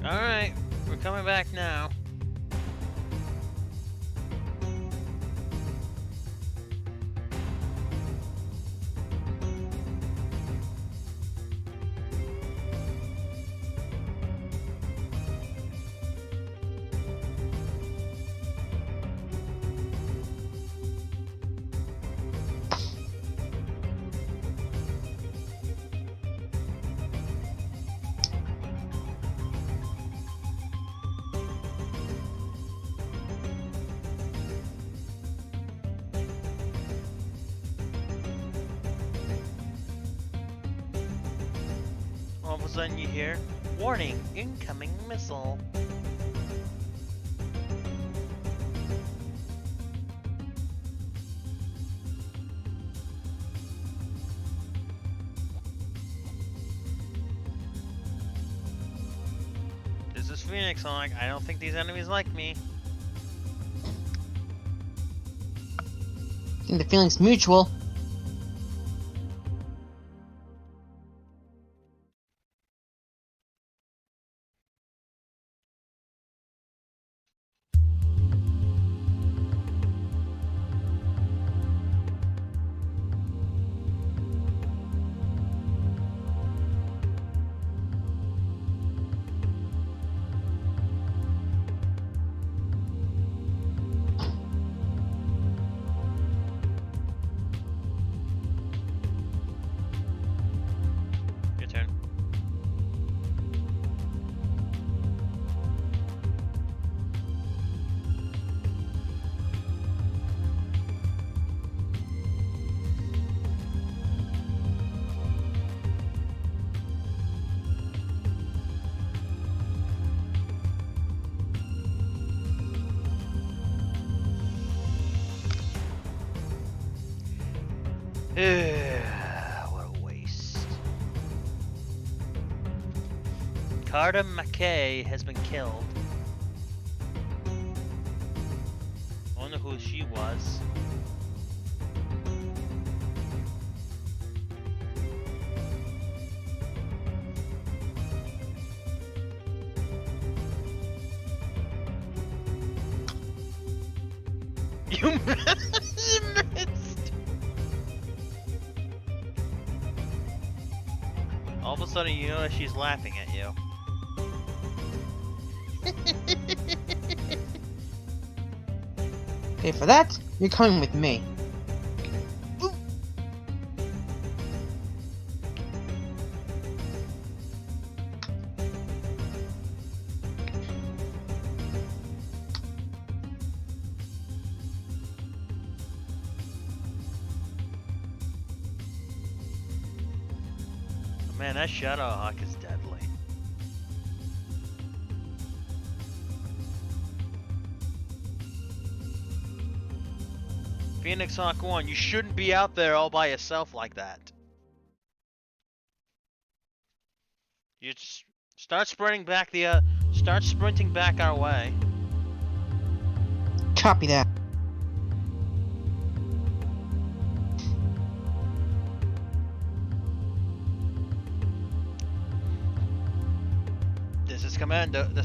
Alright, we're coming back now. All of a sudden you hear, warning, incoming missile. This is Phoenix, I'm like, I don't think these enemies like me. I think the feeling's mutual. What a waste. Carter McKay has been killed. I wonder who she was. You missed! All of a sudden you notice she's laughing at you. Okay, for that, you're coming with me. Man, that Shadowhawk is deadly. Phoenix Hawk 1, you shouldn't be out there all by yourself like that. You just start sprinting back our way. Copy that. This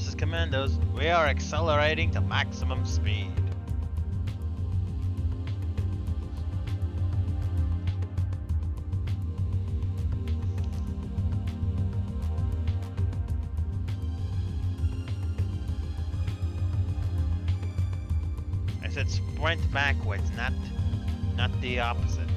is Commandos. We are accelerating to maximum speed. I said sprint backwards, not the opposite.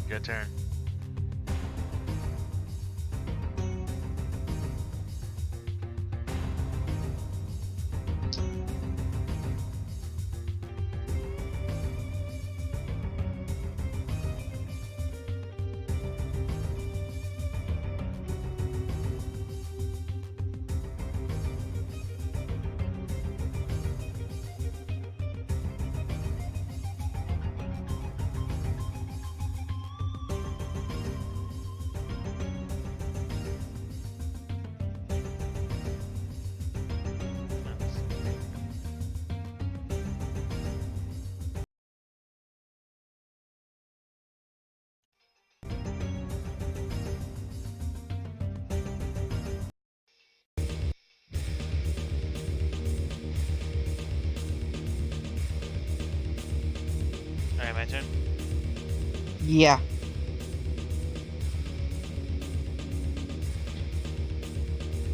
Good turn. Alright, my turn. Yeah.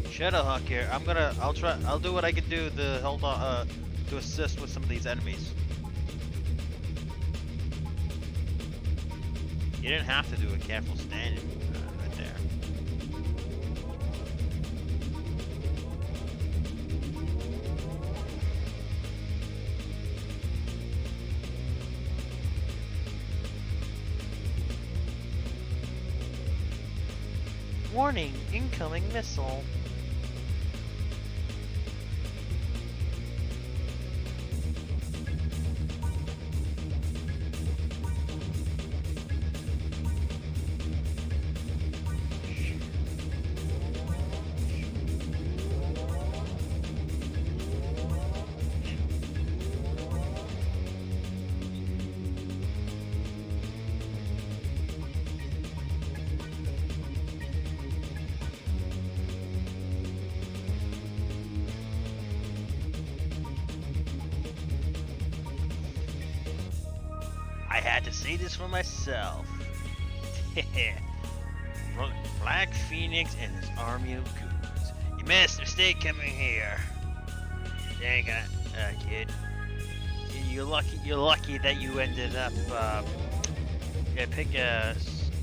Shadowhawk here. I'll do what I can do to hold on, to assist with some of these enemies. You didn't have to do a careful standing right there. Warning, incoming missile. I had to see this for myself. Black Phoenix and his army of goons. You missed. Mistake coming here. Dang it, kid. You're lucky that you ended up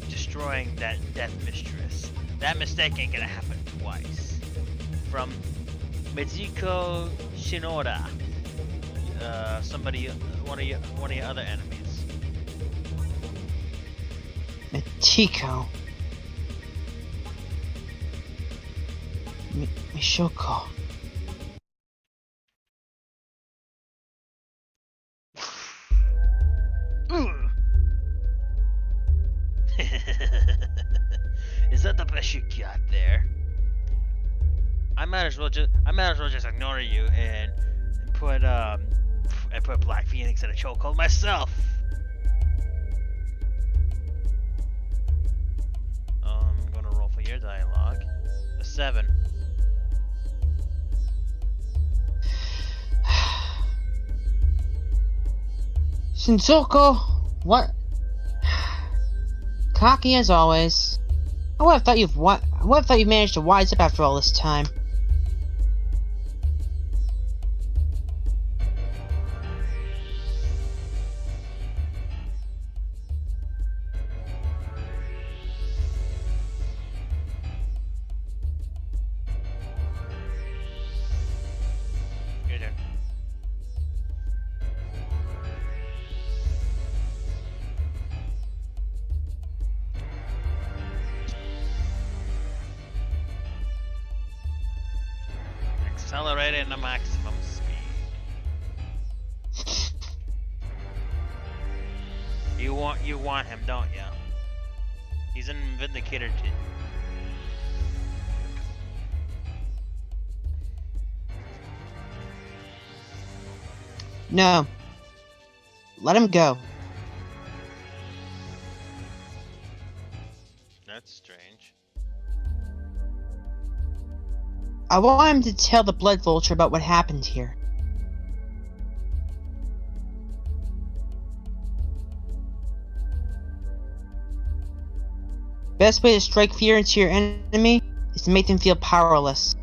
destroying that death mistress. That mistake ain't gonna happen twice. From Mitsuko Shinoda. One of your other enemies. Mitiko. Mishoko. Is that the best you got there? I might as well just ignore you and put Black Phoenix in a chokehold myself. I'm gonna roll for your dialogue. A 7. Shinzoko, what? Cocky as always. I would have thought you've managed to wise up after all this time. Your turn. Accelerate in the maximum speed. You want him, don't you? He's in Vindicator too. No. Let him go. That's strange. I want him to tell the Blood Vulture about what happened here. Best way to strike fear into your enemy is to make them feel powerless.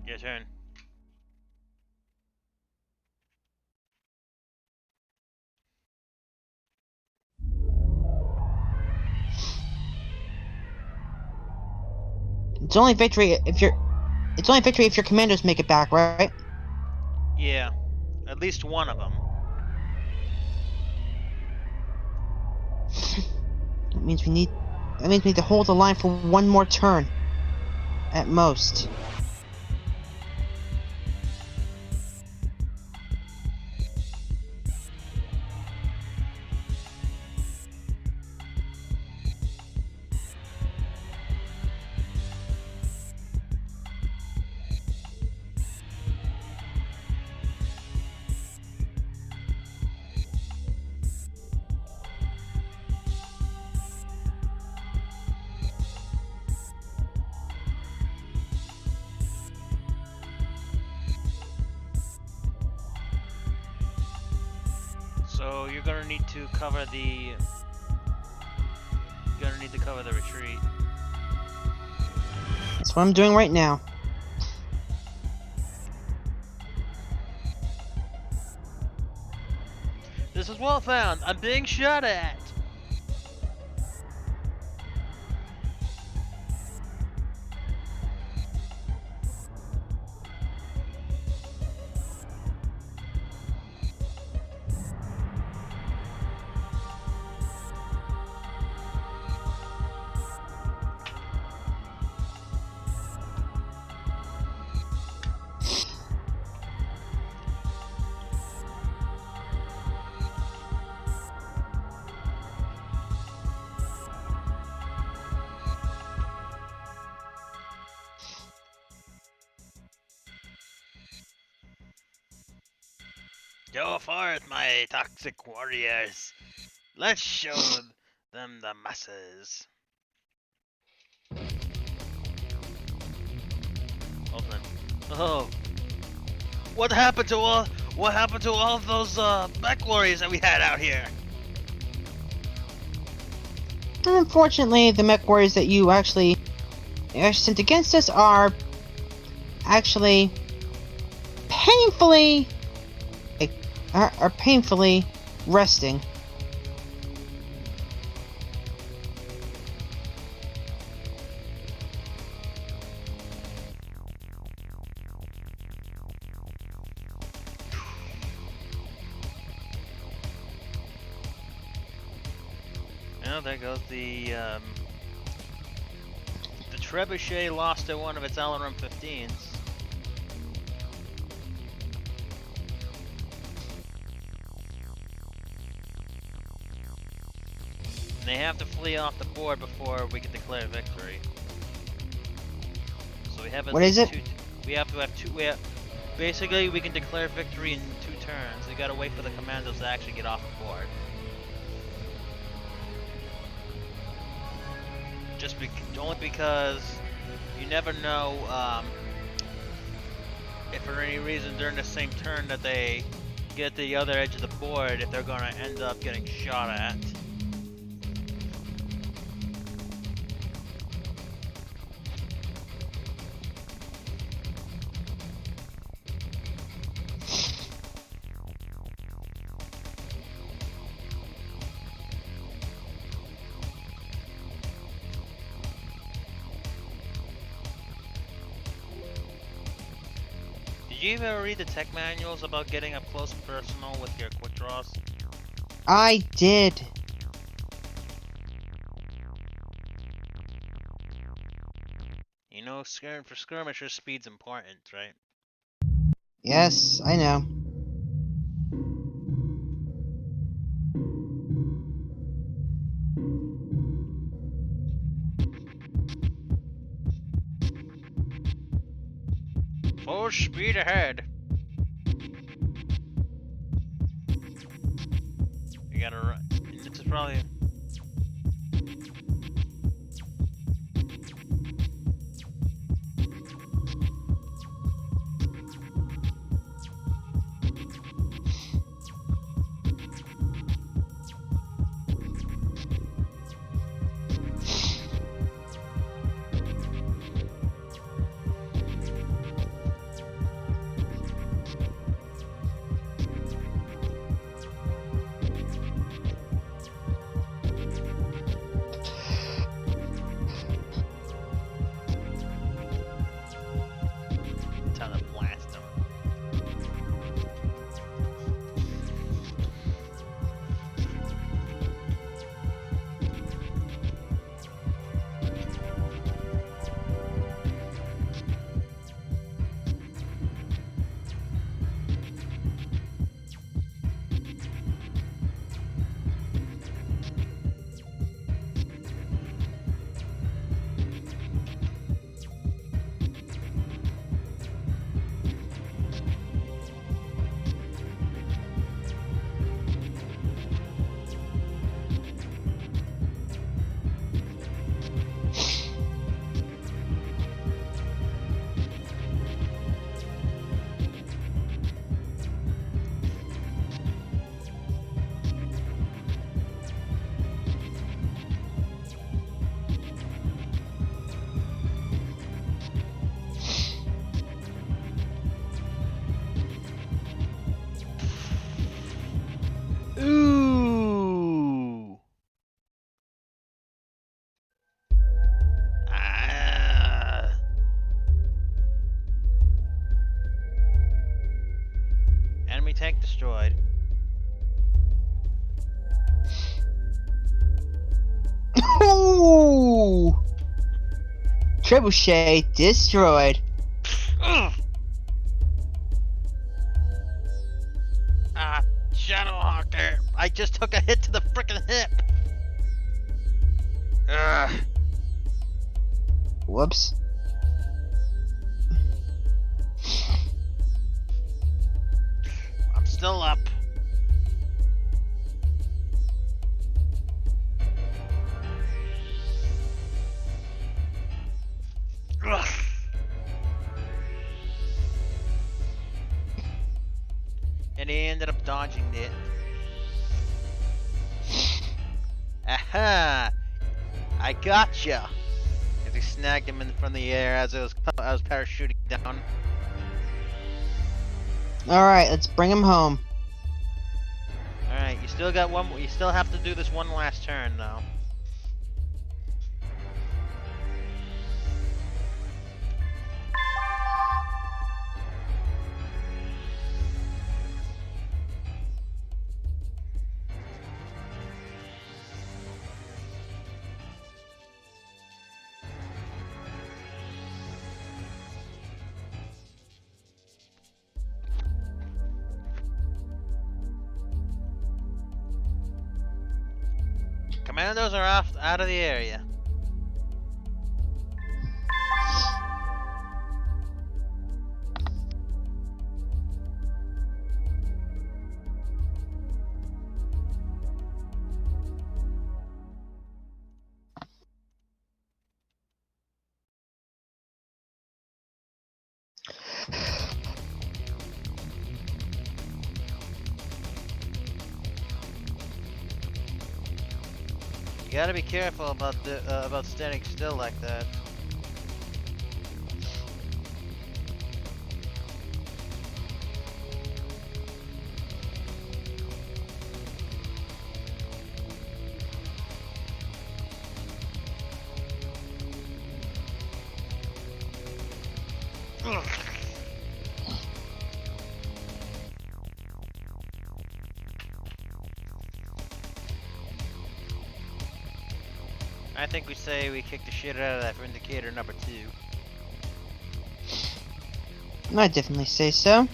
Your turn. It's only victory if your commandos make it back, right? Yeah, at least one of them. That means we need to hold the line for one more turn. At most. So you're gonna need to cover the retreat. That's what I'm doing right now. This is well found. I'm being shot at. Go forth, my toxic warriors. Let's show them the masses. Open. Oh. What happened to all of those MechWarriors that we had out here? Unfortunately, the MechWarriors that you actually sent against us are actually painfully resting. Oh, there goes the trebuchet lost to one of its LRM 15s. And they have to flee off the board before we can declare victory. So we have at What least is it? two. We have to have two. Basically, we can declare victory in 2 turns. We gotta wait for the commandos to actually get off the board. Only because you never know if for any reason during the same turn that they get to the other edge of the board, if they're gonna end up getting shot at. Did you even read the tech manuals about getting up close and personal with your quick draws? I did. You know, for skirmishers, speed's important, right? Yes, I know. Full speed ahead. You gotta run. This is probably. Time to blast them. Ooh. Ah. Enemy tank destroyed. Ooh! Trebuchet destroyed. Ugh. Ah, Shadowhawker! I just took a hit to the frickin' hip! Ugh. Whoops. I'm still up. Ugh. And he ended up dodging it. Aha! I gotcha! As he snagged him from the air as I was parachuting down. Alright, let's bring him home. Alright, you still got one. You still have to do this one last turn, though. Commandos are off out of the area. You gotta be careful about standing still like that. Ugh. I think we say we kick the shit out of that for indicator number 2. I definitely say so.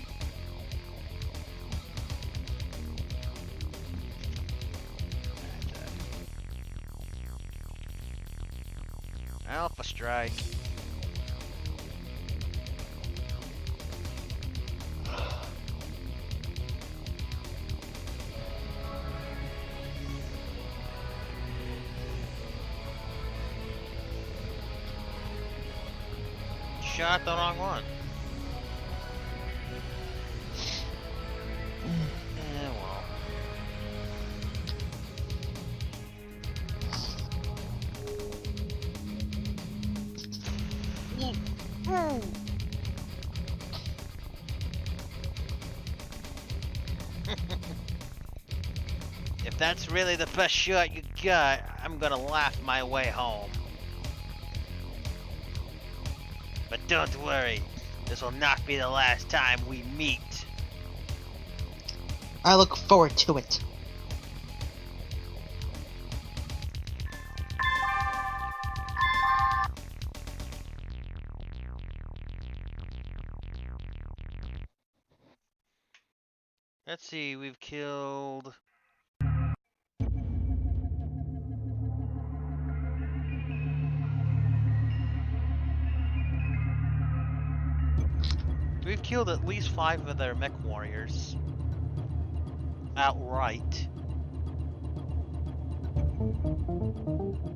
Alpha strike. Shot the wrong one. Yeah, well. If that's really the best shot you got, I'm gonna laugh my way home. But don't worry, this will not be the last time we meet. I look forward to it. Let's see, we've killed... We've killed at least 5 of their MechWarriors. Outright.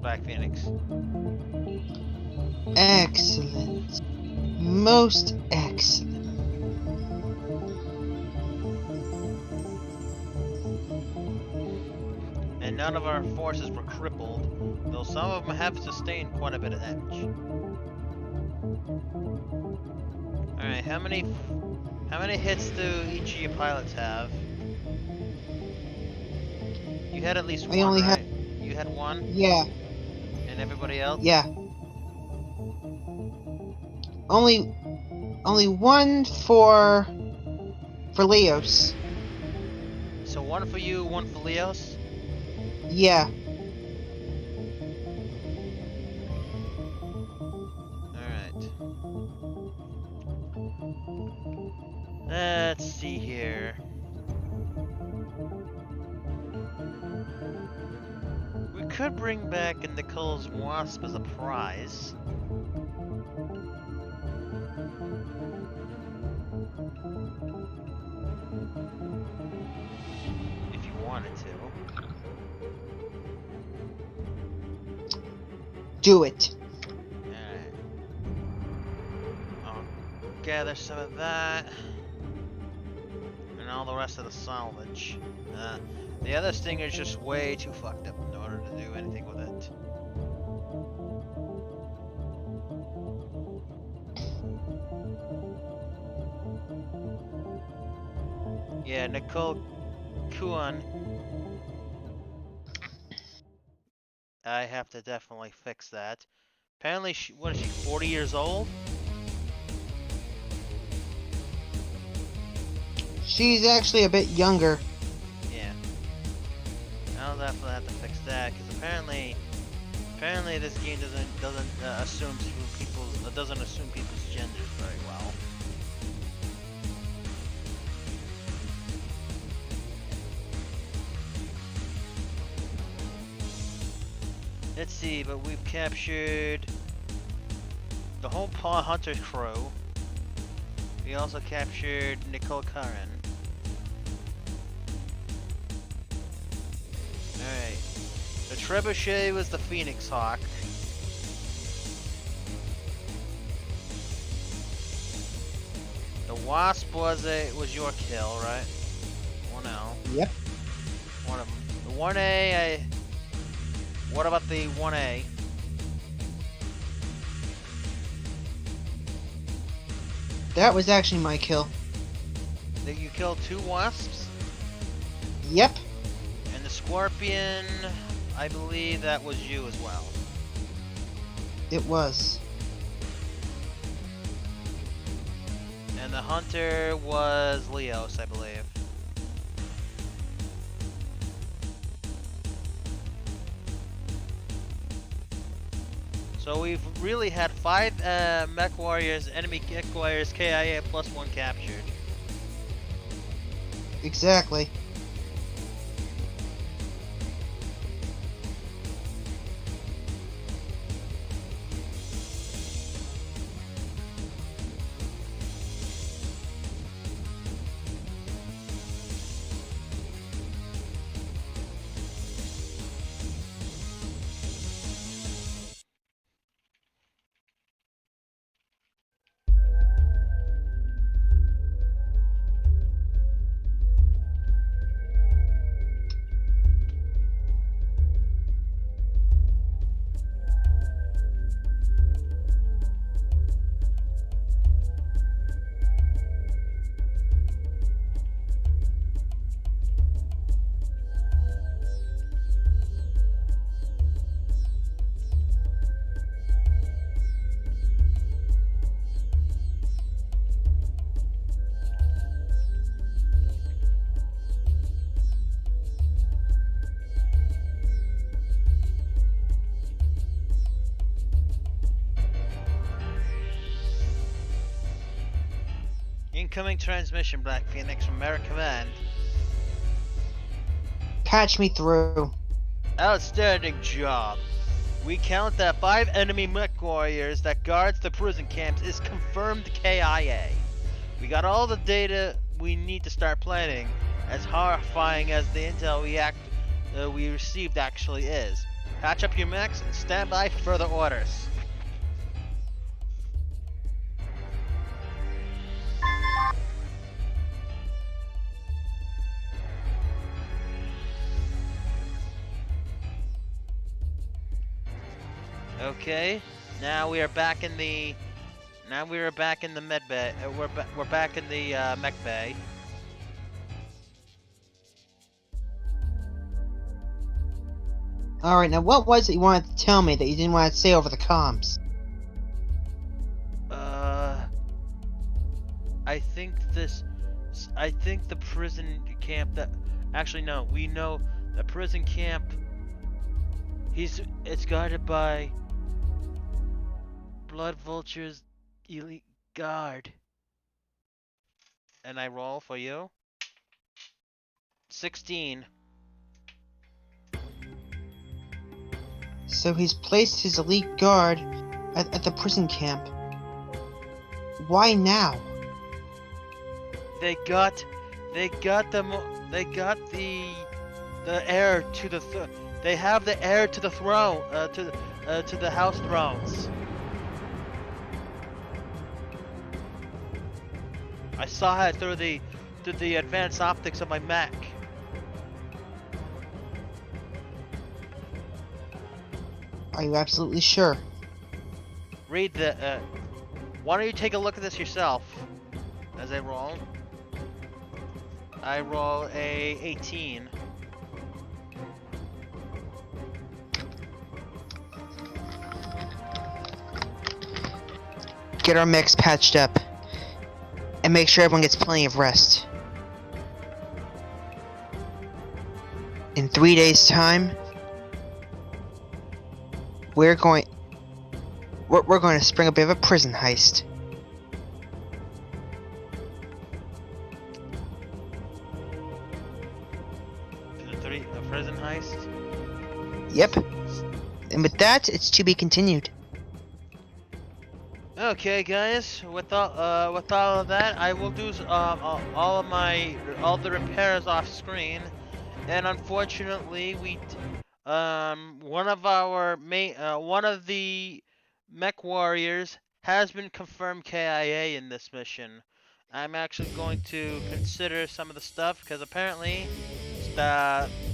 Black Phoenix. Excellent. Most excellent. And none of our forces were crippled, though some of them have sustained quite a bit of damage. Alright, how many hits do each of your pilots have? You had at least one, only right? had- You had one? Yeah, And everybody else? yeah. Only one for Leos. So one for you, one for Leos? Yeah. Alright. Let's see here. We could bring back a Nicole's Wasp as a prize. If you wanted to. Do it. Alright. I'll gather some of that. And all the rest of the salvage. The other Stinger's just way too fucked up in order to do anything with it. Yeah, Nicole Kuan. I have to definitely fix that. Apparently, what is she, 40 years old? She's actually a bit younger. Yeah. I'll definitely have to fix that because apparently this game doesn't assume people's genders very well. Let's see, but we've captured the whole Paw Hunter crew. We also captured Nicole Curran. Alright. The Trebuchet was the Phoenix Hawk. The Wasp was your kill, right? 1L. Yep. One of them. The 1A, what about the 1A? That was actually my kill. Did you kill 2 Wasps? Yep. And the Scorpion, I believe that was you as well. It was. And the Hunter was Leos, I believe. So we've really had 5 MechWarriors, enemy MechWarriors, KIA plus 1 captured. Exactly. Incoming transmission, Black Phoenix from Mera Command. Patch me through. Outstanding job. We count that 5 enemy MechWarriors that guards the prison camps is confirmed KIA. We got all the data we need to start planning, as horrifying as the intel we received actually is. Patch up your mechs and stand by for further orders. Okay, now we are back in the. Now we are back in the med bay. We're back in the mech bay. Alright, now what was it you wanted to tell me that you didn't want to say over the comms? I think the prison camp that. Actually, no, we know the prison camp. It's guarded by Blood Vulture's elite guard. And I roll for you. 16. So he's placed his elite guard at the prison camp. Why now? They got the heir to the they have the heir to the throne to the house thrones. I saw it through the advanced optics of my mech. Are you absolutely sure? Read the why don't you take a look at this yourself as I roll. I roll a 18. Get our mechs patched up. And make sure everyone gets plenty of rest. In 3 days' time, we're going to spring a bit of a prison heist. A prison heist? Yep. And with that, it's to be continued. Okay, guys. With all of that, I will do all the repairs off screen. And unfortunately, one of the mech warriors has been confirmed KIA in this mission. I'm actually going to consider some of the stuff because apparently,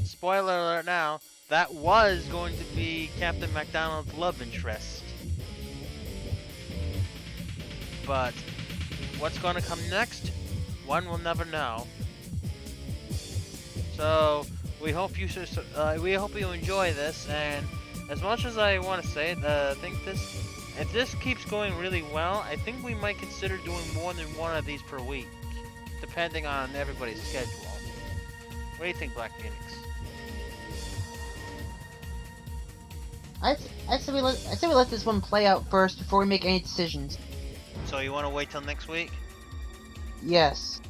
spoiler alert now, that was going to be Captain MacDonald's love interest. But what's going to come next, one will never know. So we hope you enjoy this, and as much as I want to say it, if this keeps going really well, I think we might consider doing more than one of these per week, depending on everybody's schedule. What do you think, Black Phoenix? I say we let this one play out first before we make any decisions. So you want to wait till next week? Yes.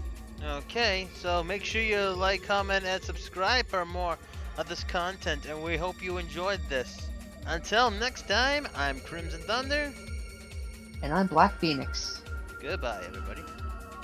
Okay, so make sure you like, comment, and subscribe for more of this content, and we hope you enjoyed this. Until next time, I'm Crimson Thunder. And I'm Black Phoenix. Goodbye, everybody.